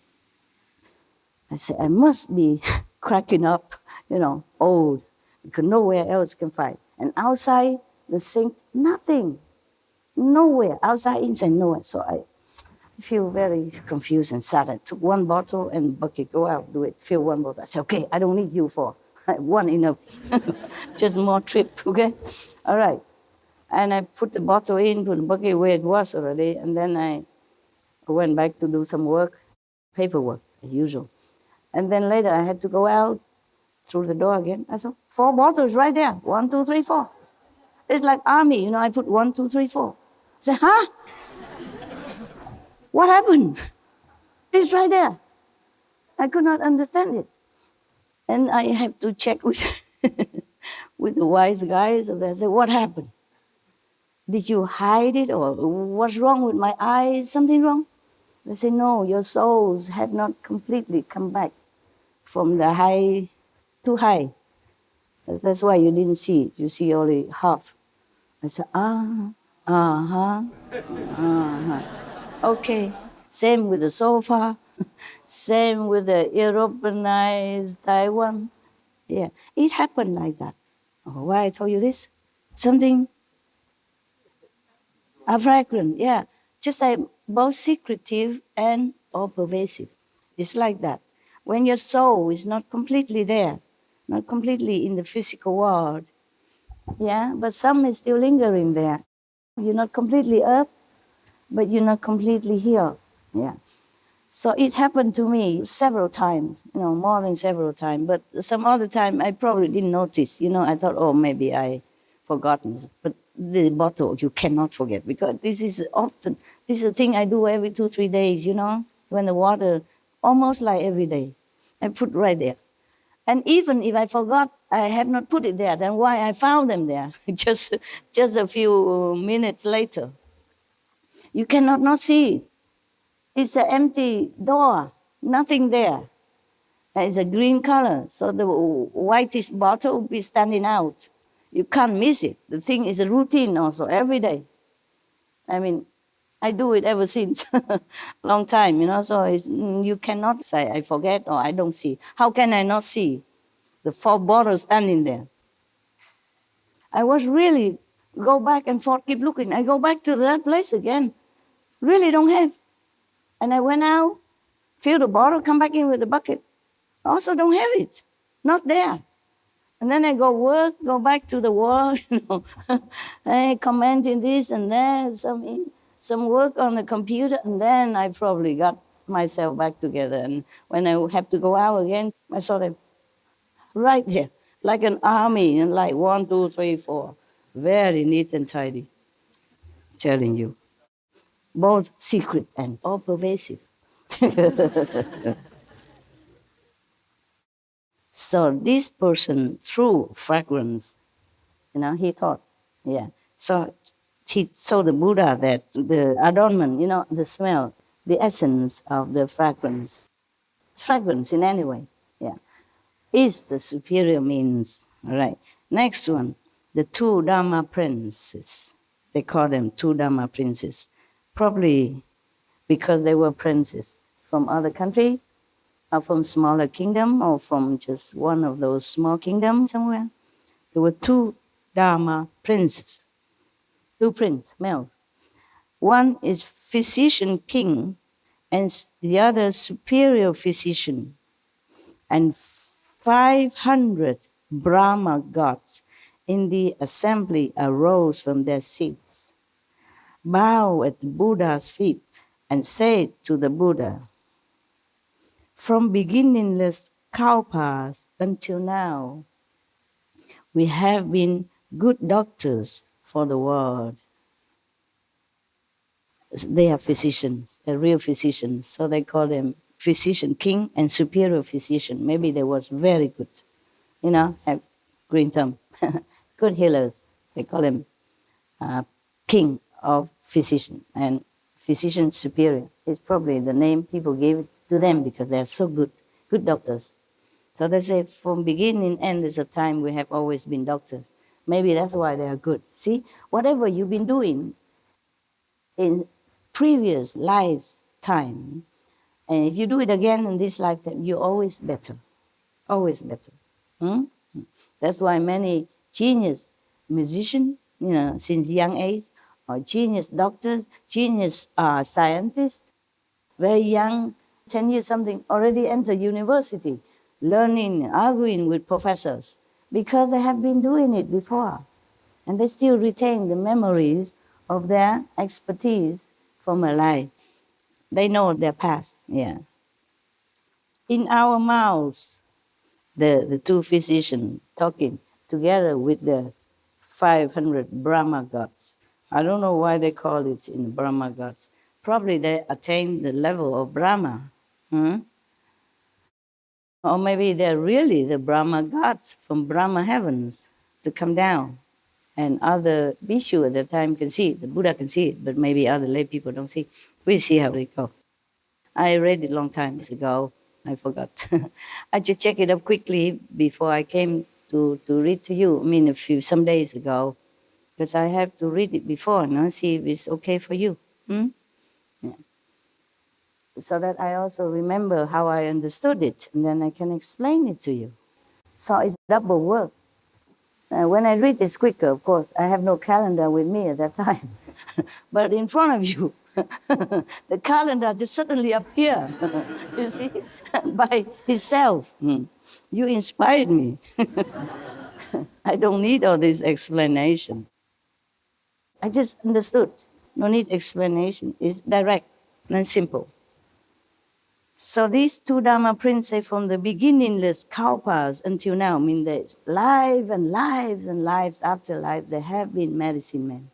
I said, I must be cracking up, you know, old, because nowhere else can find. And outside the sink, nothing. Nowhere, outside, inside, nowhere. So I feel very confused and sad. I took 1 bottle and bucket, go out, do it, fill 1 bottle. I said, okay, I don't need you for 1 enough. Just more trip, okay? All right. And I put the bottle in, put the bucket where it was already, and then I went back to do some work, paperwork, as usual. And then later I had to go out through the door again. I saw 4 bottles right there, 1, 2, 3, 4. It's like army, you know, I put 1, 2, 3, 4. I said, huh? What happened? It's right there. I could not understand it. And I have to check with, with the wise guys. So they said, what happened? Did you hide it, or what's wrong with my eyes? Something wrong? They say, no, your souls had not completely come back from the high to high. That's why you didn't see it. You see only half. I said, okay. Same with the sofa. Same with the Europeanized Taiwan. Yeah, it happened like that. Oh, why I told you this? Something, a fragrant, yeah. Just like both secretive and all pervasive. It's like that. When your soul is not completely there, not completely in the physical world, yeah, but some is still lingering there. You're not completely up, but you're not completely here, yeah. So it happened to me several times, you know, more than several times. But some other time I probably didn't notice, you know. I thought, oh, maybe I forgotten. But the bottle you cannot forget, because this is a thing I do every 2-3 days, you know. When the water, almost like every day, I put right there. And even if I forgot, I had not put it there, then why I found them there just a few minutes later. You cannot not see it. It's an empty door, nothing there. It's a green color, so the whitish bottle will be standing out. You can't miss it. The thing is a routine also, every day. I mean, I do it ever since, long time, you know, so you cannot say, I forget or I don't see. How can I not see the 4 bottles standing there? I was really go back and forth, keep looking. I go back to that place again. Really don't have. And I went out, fill the bottle, come back in with the bucket. Also don't have it, not there. And then I go work, go back to the wall, you know, I commenting this and that, some work on the computer, and then I probably got myself back together. And when I have to go out again, I saw them right there, like an army, and like 1, 2, 3, 4, very neat and tidy. Telling you, both secret and all pervasive. So this person, through fragrance, you know, he thought, yeah. So he told the Buddha that the adornment, you know, the smell, the essence of the fragrance in any way, yeah, is the superior means. All right. Next one, the 2 Dharma princes. They call them 2 Dharma princes, probably because they were princes from other country, or from smaller kingdom, or from just one of those small kingdoms somewhere. There were 2 Dharma princes, 2 princes, males. One is physician king and the other superior physician. And 500 Brahma gods in the assembly arose from their seats, bowed at the Buddha's feet, and said to the Buddha, "From beginningless kalpas until now, we have been good doctors for the world." They are physicians, they're real physicians, so they call them physician king and superior physician. Maybe they was very good, have green thumb, good healers. They call him king of physician, and physician superior is probably the name people gave to them because they are so good doctors. So they say from beginning end is a time we have always been doctors. Maybe that's why they are good. See, whatever you've been doing in previous lifetime, and if you do it again in this lifetime, you're always better. Always better. That's why many genius musicians, since young age, or genius doctors, genius scientists, very young, 10 years something, already enter university, learning, arguing with professors, because they have been doing it before. And they still retain the memories of their expertise from a life. They know their past, yeah. In our mouths, the two physicians talking together with the 500 Brahma gods. I don't know why they call it in Brahma gods. Probably they attained the level of Brahma. Or maybe they're really the Brahma gods from Brahma heavens to come down. And other Bhikshu at the time can see it. The Buddha can see it, but maybe other lay people don't see. We'll see how they go. I read it a long time ago. I forgot. I just checked it up quickly before I came to read to you. Some days ago, because I have to read it before, see if it's okay for you. Yeah. So that I also remember how I understood it, and then I can explain it to you. So it's double work. When I read it's quicker, of course. I have no calendar with me at that time. But in front of you, the calendar just suddenly appeared, you see, by itself. You inspired me. I don't need all this explanation. I just understood. No need explanation. It's direct and simple. So these two Dharma princes say from the beginningless kalpas until now, that lives and lives and lives after life, they have been medicine men.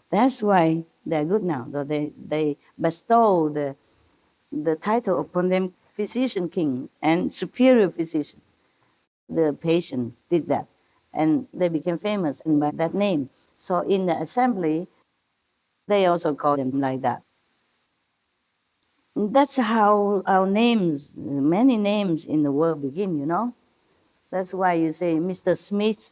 That's why they're good now. Though they bestow the title upon them, physician king and superior physician. The patients did that, and they became famous by that name. So in the assembly, they also call them like that. That's how our names, many names in the world begin, That's why you say Mr. Smith.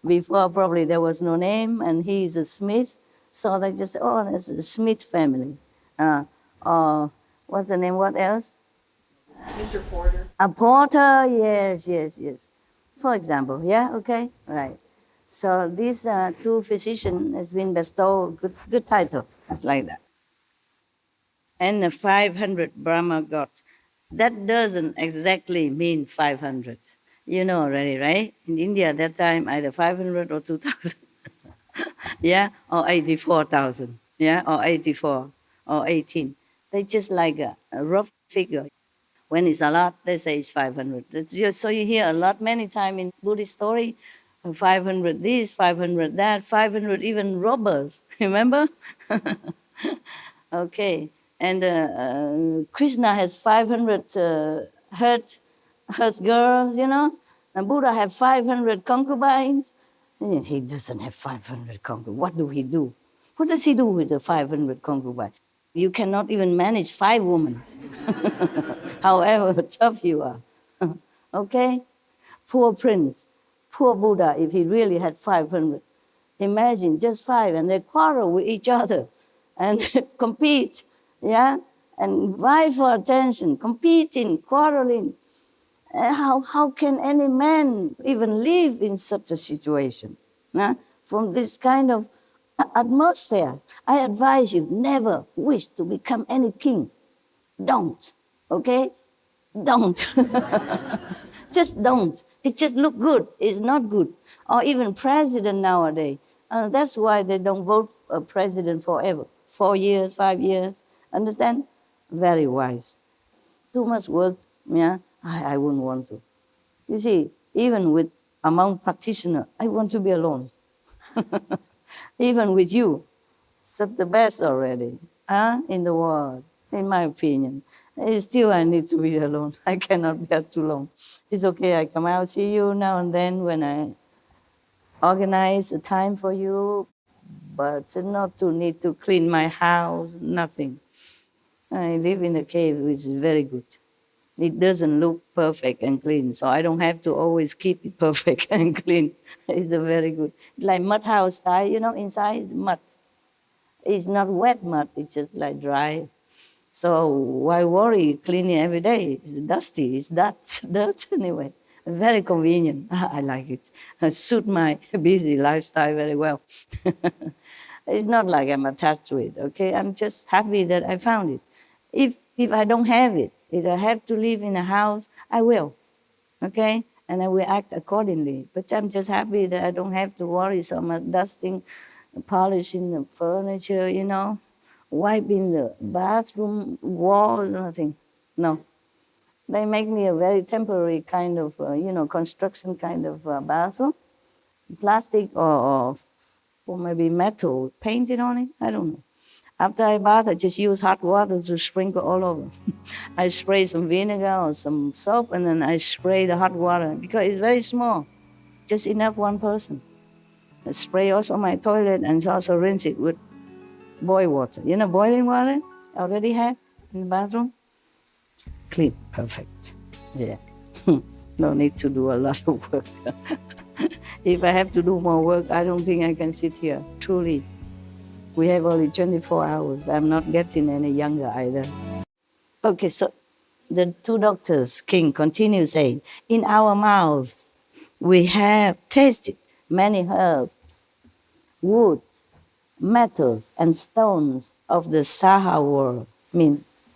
Before probably there was no name, and he's a Smith. So they just say, oh, that's a Smith family. Or what's the name, what else? Mr. Porter. A Porter, yes. For example, yeah, okay, right. So these two physicians have been bestowed good title, it's like that. And the 500 Brahma gods. That doesn't exactly mean 500. You know already, right? In India at that time, either 500 or 2,000. Yeah, or 84,000. Yeah, or 84 or 18. They just like a rough figure. When it's a lot, they say it's 500. So you hear a lot, many times in Buddhist story, 500 this, 500 that, 500 even robbers. Remember? Okay. And Krishna has 500 hurt girls, And Buddha have 500 concubines. He doesn't have 500 concubines. What do he do? What does he do with the 500 concubines? You cannot even manage 5 women, however tough you are. Okay? Poor prince, poor Buddha, if he really had 500. Imagine just 5, and they quarrel with each other and compete. Yeah, and vie for attention, competing, quarreling. How can any man even live in such a situation? From this kind of atmosphere. I advise you, never wish to become any king. Don't, okay? Don't. Just don't. It just look good. It's not good. Or even president nowadays. That's why they don't vote a president forever. 4 years, 5 years. Understand? Very wise. Too much work, yeah? I wouldn't want to. You see, even among practitioners, I want to be alone. Even with you, it's the best already in the world, in my opinion. Still, I need to be alone. I cannot bear too long. It's okay, I come out, see you now and then when I organize a time for you, but not to need to clean my house, nothing. I live in a cave, which is very good. It doesn't look perfect and clean, so I don't have to always keep it perfect and clean. It's a very good. Like mud house style, inside is mud. It's not wet mud, it's just like dry. So why worry cleaning every day? It's dusty, it's dirt anyway. Very convenient. I like it. It suits my busy lifestyle very well. It's not like I'm attached to it, okay? I'm just happy that I found it. If I don't have it, if I have to live in a house, I will, okay? And I will act accordingly. But I'm just happy that I don't have to worry so much dusting, polishing the furniture, wiping the bathroom walls, nothing. No. They make me a very temporary kind of, construction kind of bathroom. Plastic or maybe metal painted on it. I don't know. After I bath, I just use hot water to sprinkle all over. I spray some vinegar or some soap, and then I spray the hot water because it's very small, just enough one person. I spray also my toilet and also rinse it with boil water. Boiling water I already have in the bathroom. Clean, perfect. Yeah. No need to do a lot of work. If I have to do more work, I don't think I can sit here, truly. We have only 24 hours. I'm not getting any younger either. Okay, so the two doctors, King, continue saying, in our mouths we have tasted many herbs, wood, metals, and stones of the Saha world,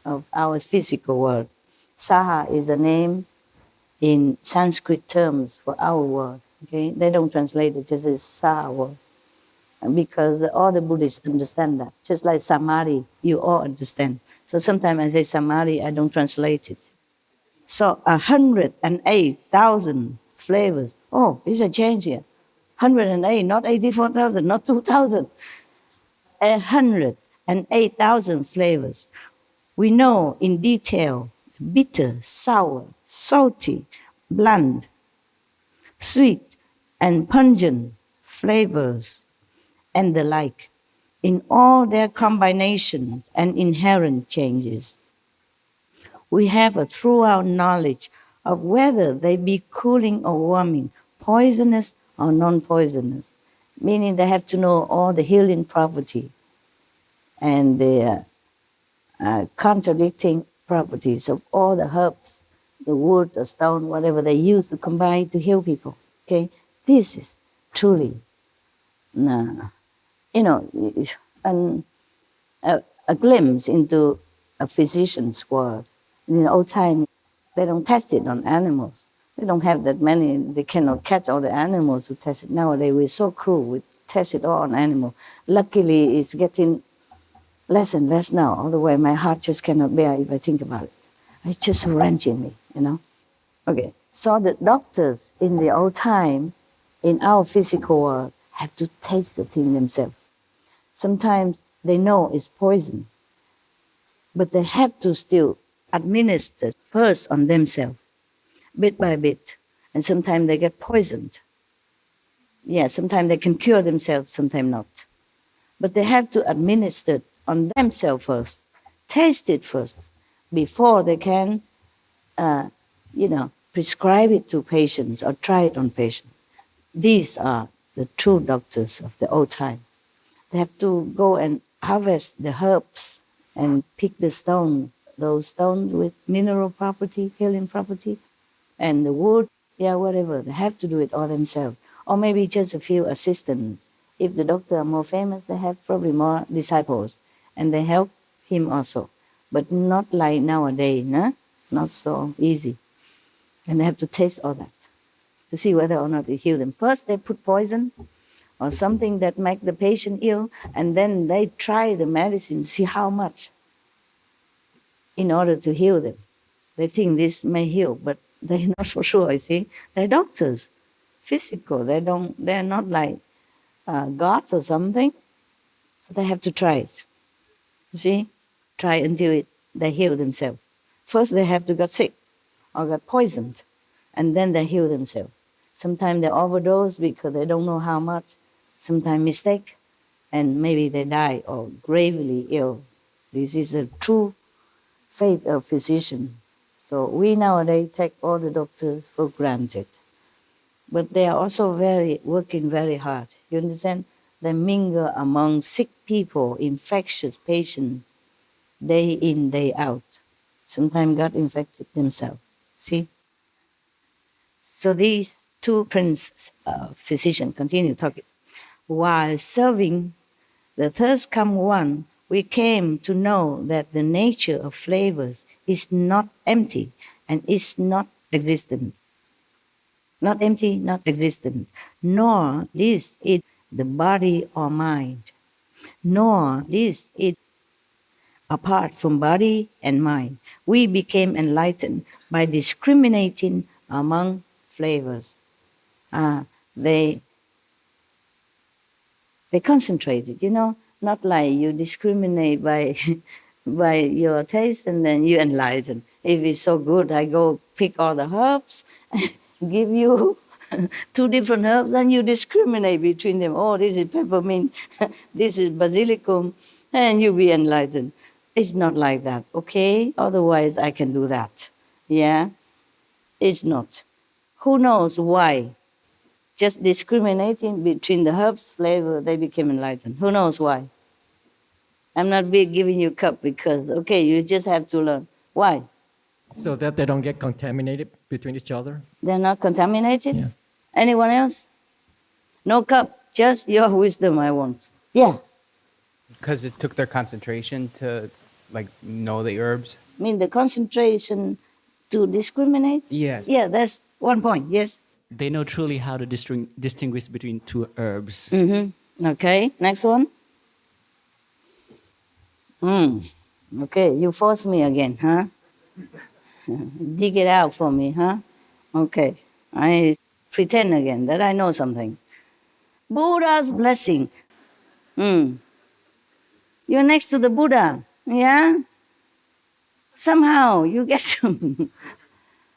of our physical world. Saha is a name in Sanskrit terms for our world. Okay, they don't translate it, just as Saha world. Because all the Buddhists understand that. Just like Samadhi, you all understand. So sometimes I say Samadhi, I don't translate it. So 108,000 flavors. Oh, there's a change here. 108, not 84,000, not 2,000. 108,000 flavors. We know in detail bitter, sour, salty, bland, sweet, and pungent flavors, and the like, in all their combinations and inherent changes. We have a throughout knowledge of whether they be cooling or warming, poisonous or non-poisonous, meaning they have to know all the healing property and the contradicting properties of all the herbs, the wood, the stone, whatever they use to combine to heal people. Okay, this is truly a glimpse into a physician's world. In the old time, they don't test it on animals. They don't have that many, they cannot catch all the animals to test it. Nowadays, we're so cruel, we test it all on animals. Luckily, it's getting less and less now. Otherwise, my heart just cannot bear if I think about it. It's just so wrenching me, Okay, so the doctors in the old time, in our physical world, have to taste the thing themselves. Sometimes they know it's poison, but they have to still administer first on themselves, bit by bit. And sometimes they get poisoned. Yeah, sometimes they can cure themselves, sometimes not. But they have to administer on themselves first, taste it first, before they can, prescribe it to patients or try it on patients. These are the true doctors of the old time. They have to go and harvest the herbs and pick the stone, those stones with mineral property, healing property, and the wood, whatever. They have to do it all themselves. Or maybe just a few assistants If the doctor are more famous, they have probably more disciples, and they help him also. But not like nowadays, no? Not so easy. And they have to taste all that to see whether or not they heal them. First, they put poison or something that make the patient ill, and then they try the medicine, see how much in order to heal them. They think this may heal, but they're not for sure, you see. They're doctors, physical. They're not like gods or something. So they have to try it. You see? Try until they heal themselves. First they have to get sick or get poisoned, and then they heal themselves. Sometimes they overdose because they don't know how much. Sometimes mistake, and maybe they die or gravely ill. This is a true fate of physicians. So we nowadays take all the doctors for granted. But they are also working very hard. You understand? They mingle among sick people, infectious patients, day in, day out. Sometimes got infected themselves. See? So these two physicians continue talking. While serving the thirst come one, we came to know that the nature of flavors is not empty and is not existent. Not empty, not existent. Nor is it the body or mind. Nor is it apart from body and mind. We became enlightened by discriminating among flavors. They concentrated, not like you discriminate by by your taste and then you enlighten. If it's so good, I go pick all the herbs, give you 2 different herbs, and you discriminate between them. Oh, this is peppermint, this is basilicum, and you be enlightened. It's not like that, okay? Otherwise, I can do that. Yeah? It's not. Who knows why? Just discriminating between the herbs flavor, they became enlightened. Who knows why? I'm not giving you a cup because, okay, you just have to learn. Why? So that they don't get contaminated between each other? They're not contaminated? Yeah. Anyone else? No cup, just your wisdom I want. Yeah. Because it took their concentration to, know the herbs? I mean the concentration to discriminate? Yes. Yeah, that's one point, yes. They know truly how to distinguish between 2 herbs. Mm-hmm. Okay, next one. Okay, you force me again, huh? Dig it out for me, huh? Okay, I pretend again that I know something. Buddha's blessing. You're next to the Buddha, yeah? Somehow you get some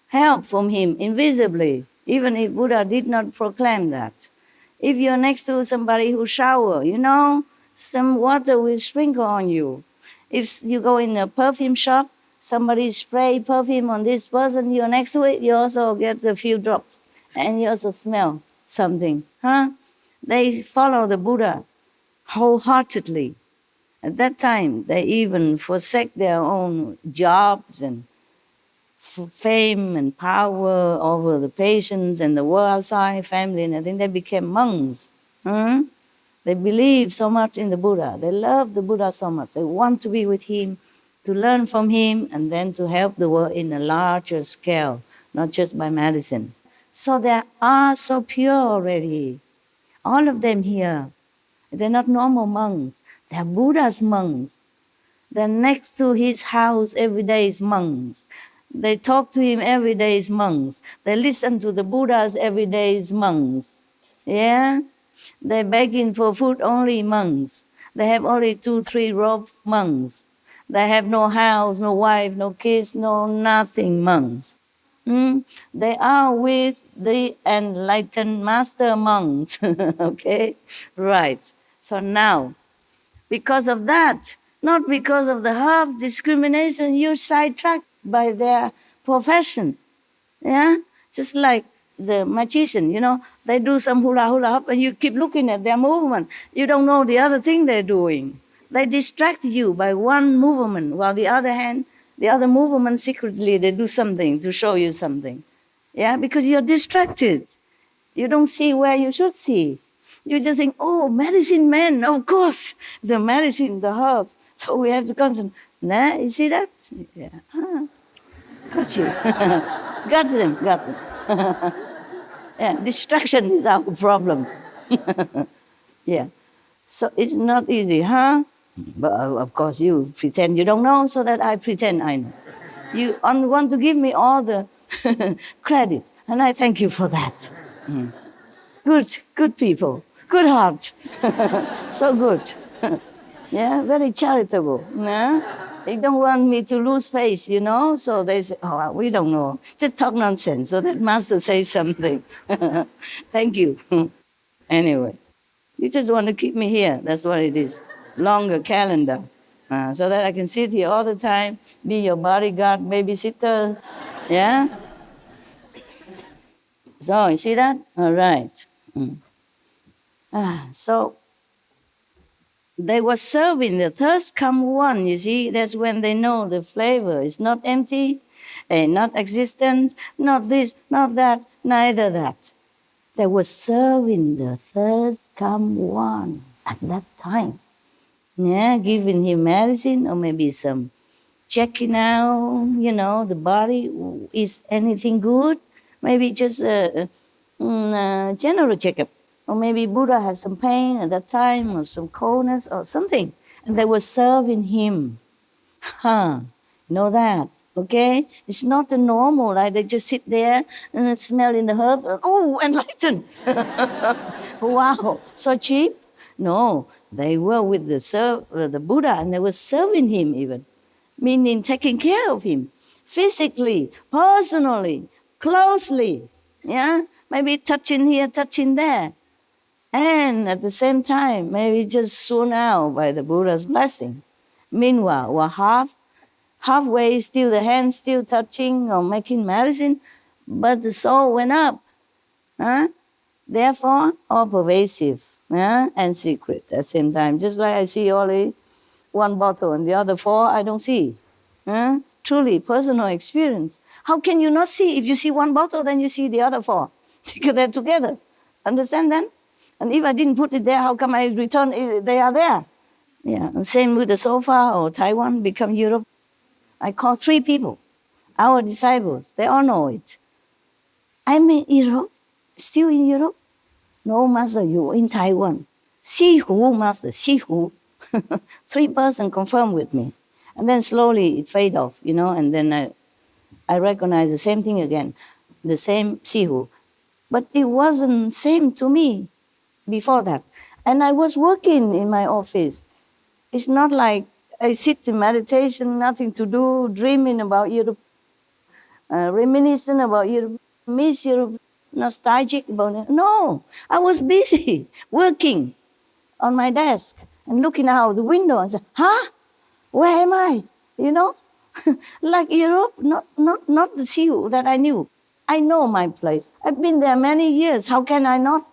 help from him invisibly, even if Buddha did not proclaim that. If you're next to somebody who shower, some water will sprinkle on you. If you go in a perfume shop, somebody spray perfume on this person, you're next to it, you also get a few drops. And you also smell something, huh? They follow the Buddha wholeheartedly. At that time, they even forsake their own jobs and fame and power over the patients and the world outside, family, and I think they became monks. They believe so much in the Buddha. They love the Buddha so much. They want to be with him, to learn from him, and then to help the world in a larger scale, not just by medicine. So they are so pure already. All of them here. They're not normal monks. They're Buddha's monks. They're next to his house every day as monks. They talk to him every day as monks. They listen to the Buddhas every day as monks. Yeah? They're begging for food only monks. They have only 2-3 robes monks. They have no house, no wife, no kids, no nothing monks. They are with the enlightened master monks. Okay? Right. So now, because of that, not because of the herb discrimination, you're sidetracked by their profession. Yeah? Just like the magician, they do some hula hop and you keep looking at their movement. You don't know the other thing they're doing. They distract you by one movement, while the other movement secretly they do something to show you something. Yeah, because you're distracted. You don't see where you should see. You just think, oh, medicine man, of course, the medicine, the herb. So we have to concentrate. Nah, you see that? Yeah. Got you. got them. Yeah, distraction is our problem. Yeah. So it's not easy, huh? But of course you pretend you don't know so that I pretend I know. You want to give me all the credit, and I thank you for that. Good people, good heart. So good. Yeah, very charitable. Yeah? They don't want me to lose face, so they say, oh, we don't know. Just talk nonsense so that Master says something. Thank you. Anyway, you just want to keep me here. That's what it is. Longer calendar. So that I can sit here all the time, be your bodyguard, babysitter. Yeah? So, you see that? All right. So, they were serving the thirst come one, you see. That's when they know the flavor is not empty, not existent, not this, not that, neither that. They were serving the thirst come one at that time. Yeah, giving him medicine or maybe some checking out, the body, is anything good? Maybe just a general checkup. Or maybe Buddha has some pain at that time or some coldness or something. And they were serving him. Know that, okay? It's not the normal, like they just sit there and smell in the herbs. Oh, enlightened. Wow, so cheap? No, they were with the Buddha and they were serving him even. Meaning taking care of him. Physically, personally, closely. Yeah? Maybe touching here, touching there. And at the same time, maybe just soon out by the Buddha's blessing. Meanwhile, we're halfway, still the hand still touching or making medicine, but the soul went up. Therefore, all pervasive and secret at the same time. Just like I see only one bottle and the other four I don't see. Truly, personal experience. How can you not see? If you see one bottle, then you see the other four. Because they're together. Understand then? And if I didn't put it there, how come I return? They are there. Yeah. And same with the sofa or Taiwan become Europe. I call 3 people, our disciples. They all know it. I'm in Europe. Still in Europe? No, Master, you in Taiwan. See who, Master? See who? 3 persons confirm with me. And then slowly it fade off, and then I recognize the same thing again. The same see who. But it wasn't same to me before that. And I was working in my office. It's not like I sit in meditation, nothing to do, dreaming about Europe, reminiscing about Europe, miss Europe, nostalgic about it. No, I was busy working on my desk and looking out the window and saying, where am I? Like Europe, not the sea that I knew. I know my place. I've been there many years. How can I not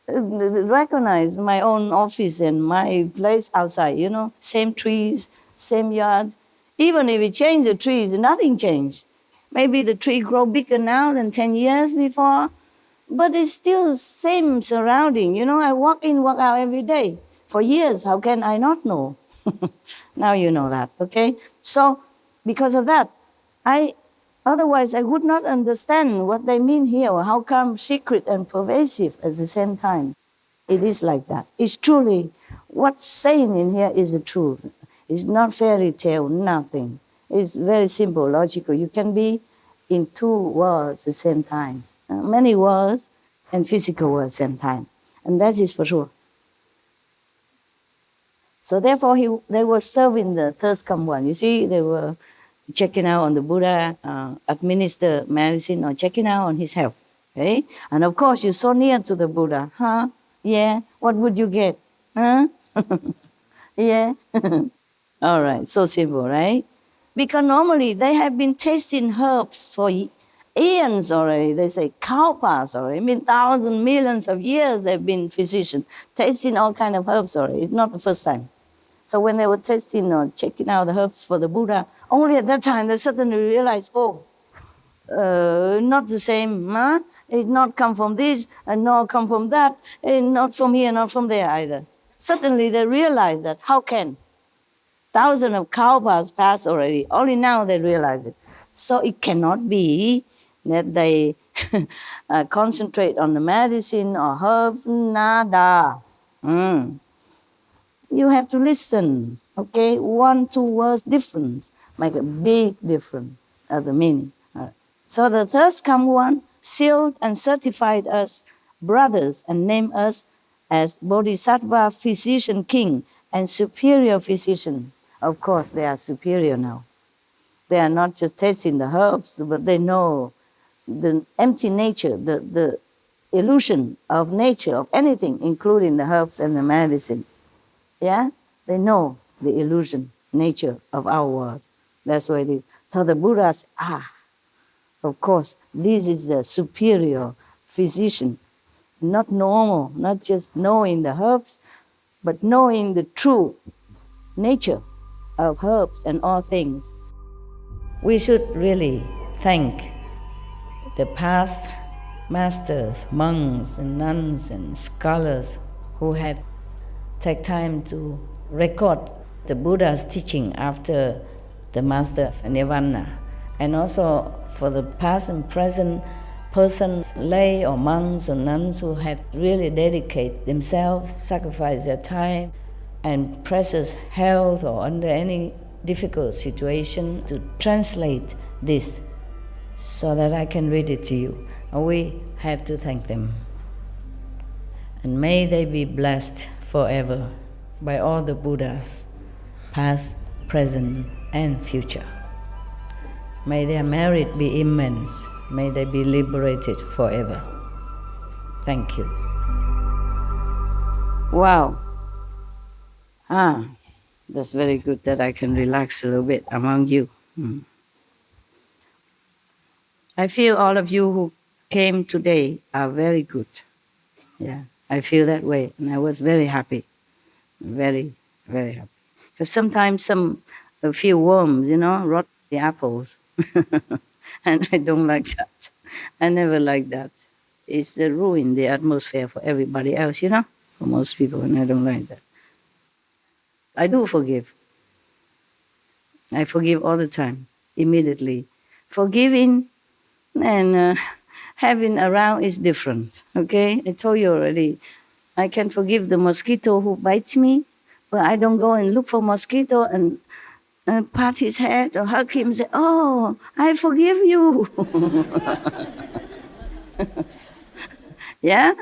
recognize my own office and my place outside, Same trees, same yard. Even if we change the trees, nothing changed. Maybe the tree grow bigger now than 10 years before, but it's still same surrounding. I walk in, walk out every day. For years, how can I not know? Now you know that, okay? So, because of that, otherwise I would not understand what they mean here, or how come secret and pervasive at the same time. It is like that. It's truly, what's saying in here is the truth. It's not fairy tale, nothing. It's very simple, logical. You can be in 2 worlds at the same time. Many worlds and physical worlds at the same time. And that is for sure. So therefore, they were serving the thirst come one. You see, they were checking out on the Buddha, administer medicine or checking out on his health. Okay? And of course, you're so near to the Buddha. Yeah? What would you get? Yeah? All right, so simple, right? Because normally they have been tasting herbs for eons already. They say kalpas already. Thousands, millions of years they've been physicians, tasting all kinds of herbs already. It's not the first time. So when they were tasting or checking out the herbs for the Buddha, only at that time they suddenly realized, not the same. Huh? It not come from this, and not come from that, and not from here, not from there either. Suddenly they realize that. How can? Thousands of kalpas passed already. Only now they realize it. So it cannot be that they concentrate on the medicine or herbs. Nada. You have to listen. Okay, 1-2 words difference make a big difference of the meaning. So the third come one sealed and certified us brothers and named us as Bodhisattva physician king and superior physician. Of course, they are superior now. They are not just tasting the herbs, but they know the empty nature, the illusion of nature, of anything, including the herbs and the medicine. Yeah? They know the illusion, nature of our world. That's what it is. So the Buddhas, of course, this is a superior physician. Not normal, not just knowing the herbs, but knowing the true nature of herbs and all things. We should really thank the past masters, monks and nuns and scholars who have taken time to record the Buddha's teaching after the master's nirvana. And also for the past and present persons, lay or monks or nuns who have really dedicated themselves, sacrificed their time and precious health or under any difficult situation to translate this so that I can read it to you. We have to thank them. And may they be blessed forever by all the Buddhas, past, present, and future. May their merit be immense. May they be liberated forever. Thank you. Wow. That's very good that I can relax a little bit among you. I feel all of you who came today are very good. Yeah, I feel that way, and I was very happy. Very, very happy. Because sometimes a few worms, rot the apples. And I don't like that. I never like that. It's ruin the atmosphere for everybody else, for most people, and I don't like that. I do forgive. I forgive all the time, immediately. Forgiving and having around is different, okay? I told you already. I can forgive the mosquito who bites me, but I don't go and look for mosquito and pat his head or hug him and say, "Oh, I forgive you." Yeah?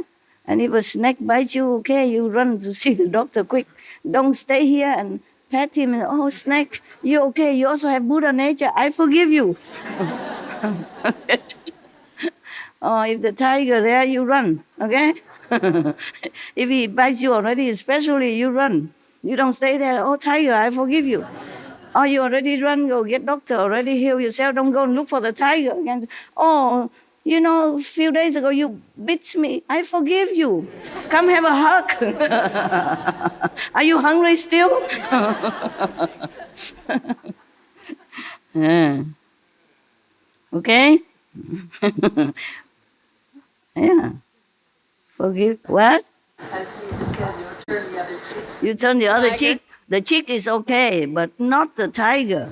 And if a snake bites you, okay, you run to see the doctor quick. Don't stay here and pat him and, "Oh, snake, you okay? You also have Buddha nature. I forgive you." Or if the tiger there, you run, okay? If he bites you already, especially, you run. You don't stay there, "Oh, tiger, I forgive you." Or you already run, go get doctor, already heal yourself, don't go and look for the tiger again. "Oh, a few days ago you bit me. I forgive you. Come have a hug." Are you hungry still? Okay? Yeah. Forgive. What? As Jesus said, you turn the other cheek. You turn the other cheek. The cheek is okay, but not the tiger.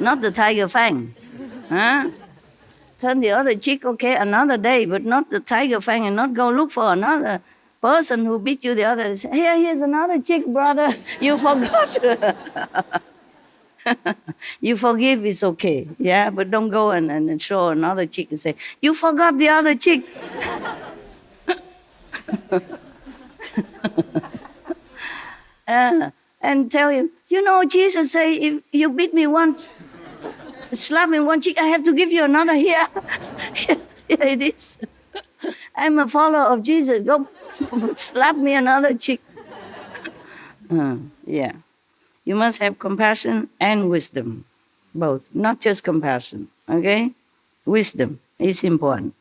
Not the tiger fang. Huh? Turn the other cheek, okay, another day, but not the tiger fang, and not go look for another person who beat you the other day. Say, here's another cheek, brother. You forgot. You forgive, it's okay. Yeah, but don't go and show another cheek and say, "You forgot the other cheek." And tell him, Jesus say, if you beat me once, slap me one cheek, I have to give you another here. Here it is. I'm a follower of Jesus. Go slap me another cheek. Yeah. You must have compassion and wisdom, both. Not just compassion, okay? Wisdom is important.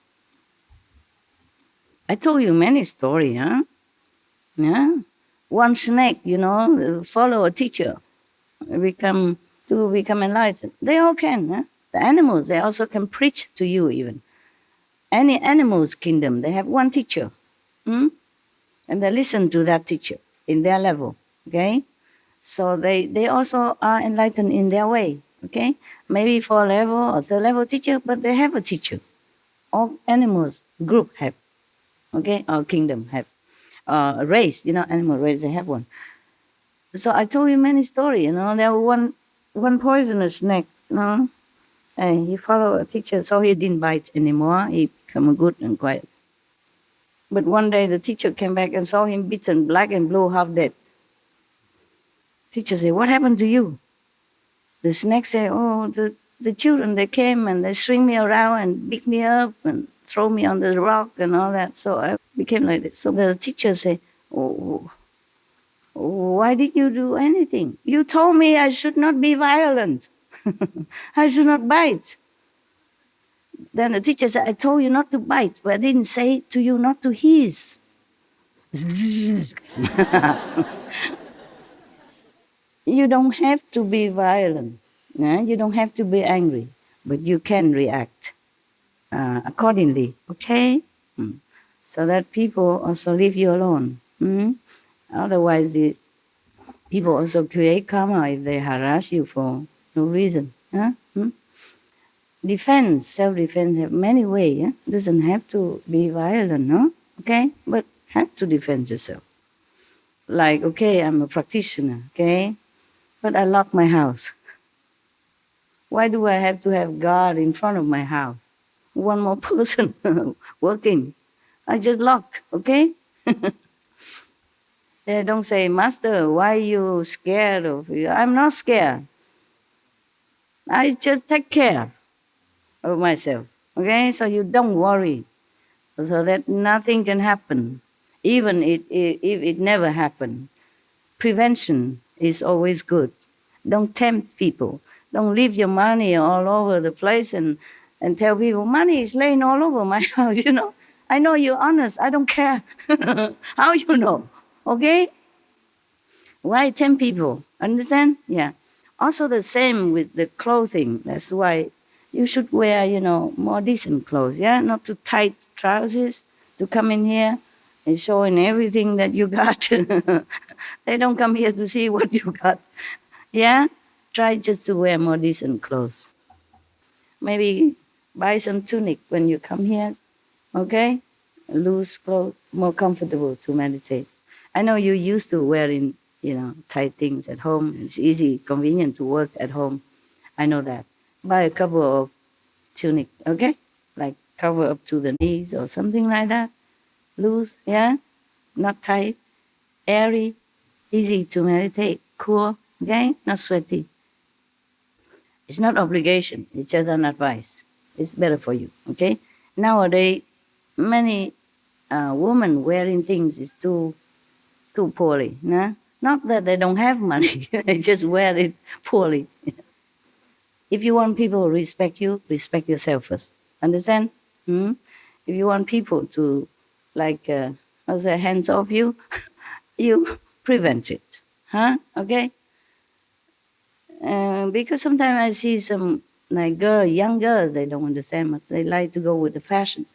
I told you many stories, huh? Yeah. One snake, follow a teacher, become enlightened. They all can, huh? The animals, they also can preach to you even. Any animal's kingdom, they have one teacher. And they listen to that teacher in their level, okay? So they also are enlightened in their way, okay? Maybe 4 level or 3rd level teacher, but they have a teacher. All animals group have, okay? Or kingdom have. Race, animal race, they have one. So I told you many stories, There was one poisonous snake, And he followed a teacher, so he didn't bite anymore. He became good and quiet. But one day the teacher came back and saw him beaten black and blue, half dead. Teacher said, "What happened to you?" The snake said, "Oh, the children, they came and they swing me around and pick me up and throw me on the rock and all that. So I became like this." So the teacher said, "Oh, why did you do anything? You told me I should not be violent. I should not bite." Then the teacher said, "I told you not to bite, but I didn't say to you not to hiss." You don't have to be violent. You don't have to be angry, but you can react accordingly, okay? So that people also leave you alone. Otherwise, people also create karma if they harass you for no reason. Defense, self-defense have many ways. Doesn't have to be violent, no? Okay? But have to defend yourself. Like, okay, I'm a practitioner, okay? But I lock my house. Why do I have to have guard in front of my house? One more person working. I just lock, okay? They don't say, "Master, why you scared of you?" I'm not scared. I just take care of myself, okay? So you don't worry, so that nothing can happen. Even if it never happened, prevention is always good. Don't tempt people. Don't leave your money all over the place and tell people, "Money is laying all over my house, I know you're honest. I don't care." How you know? Okay? Why tempt people? Understand? Yeah. Also the same with the clothing. That's why you should wear, more decent clothes, yeah? Not too tight trousers to come in here and showing everything that you got. They don't come here to see what you got. Yeah? Try just to wear more decent clothes. Maybe buy some tunic when you come here, okay? Loose clothes, more comfortable to meditate. I know you used to wearing, tight things at home. It's easy, convenient to work at home. I know that. Buy a couple of tunic, okay? Like cover up to the knees or something like that. Loose, yeah? Not tight, airy, easy to meditate, cool, okay? Not sweaty. It's not obligation, it's just an advice. It's better for you, okay? Nowadays, many women wearing things is too poorly, nah? Not that they don't have money, they just wear it poorly. If you want people to respect you, respect yourself first. Understand? If you want people to, hands off you, you prevent it. Okay? Because sometimes I see some young girls, they don't understand much. They like to go with the fashion.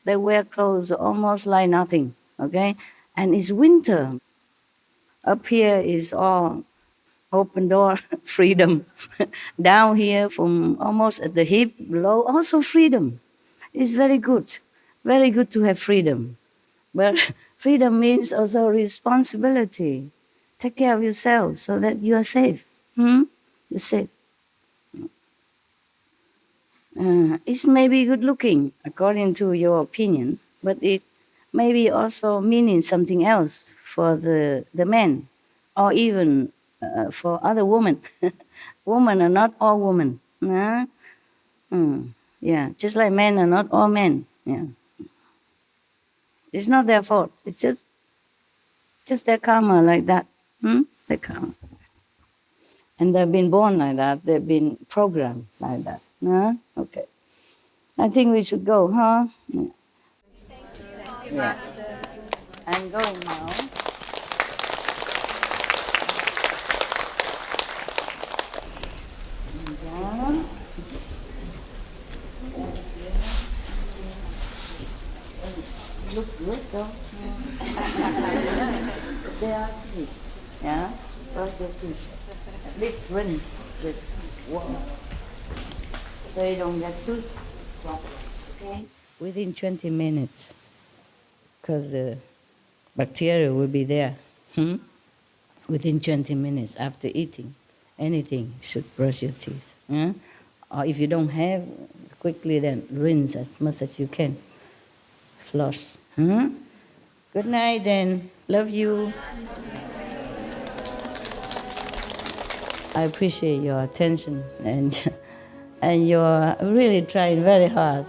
They wear clothes almost like nothing, okay? And it's winter. Up here is all open door, freedom. Down here from almost at the hip, below, also freedom. It's very good to have freedom. But freedom means also responsibility. Take care of yourself so that you are safe. You're safe. It may be good looking according to your opinion, but it may be also meaning something else for the men, or even for other women. Women are not all women. Yeah, just like men are not all men. Yeah, it's not their fault. It's just their karma like that. Their karma. And they've been born like that. They've been programmed like that. Okay. I think we should go, huh? Yeah. I'm going now. Down. good though. They are sweet. Yeah? Brush your teeth. At least rinse with water. So you don't get too strong. Okay? Within 20 minutes. Because the bacteria will be there. Within 20 minutes after eating anything, you should brush your teeth. Or if you don't have, quickly then rinse as much as you can. Floss. Good night then. Love you. I appreciate your attention and you're really trying very hard.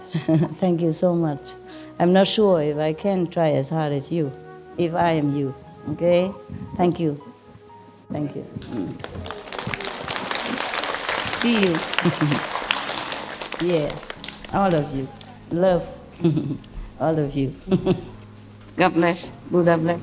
Thank you so much. I'm not sure if I can try as hard as you, if I am you. Okay? Thank you. Thank you. See you. Yeah, all of you. Love. All of you. God bless. Buddha bless.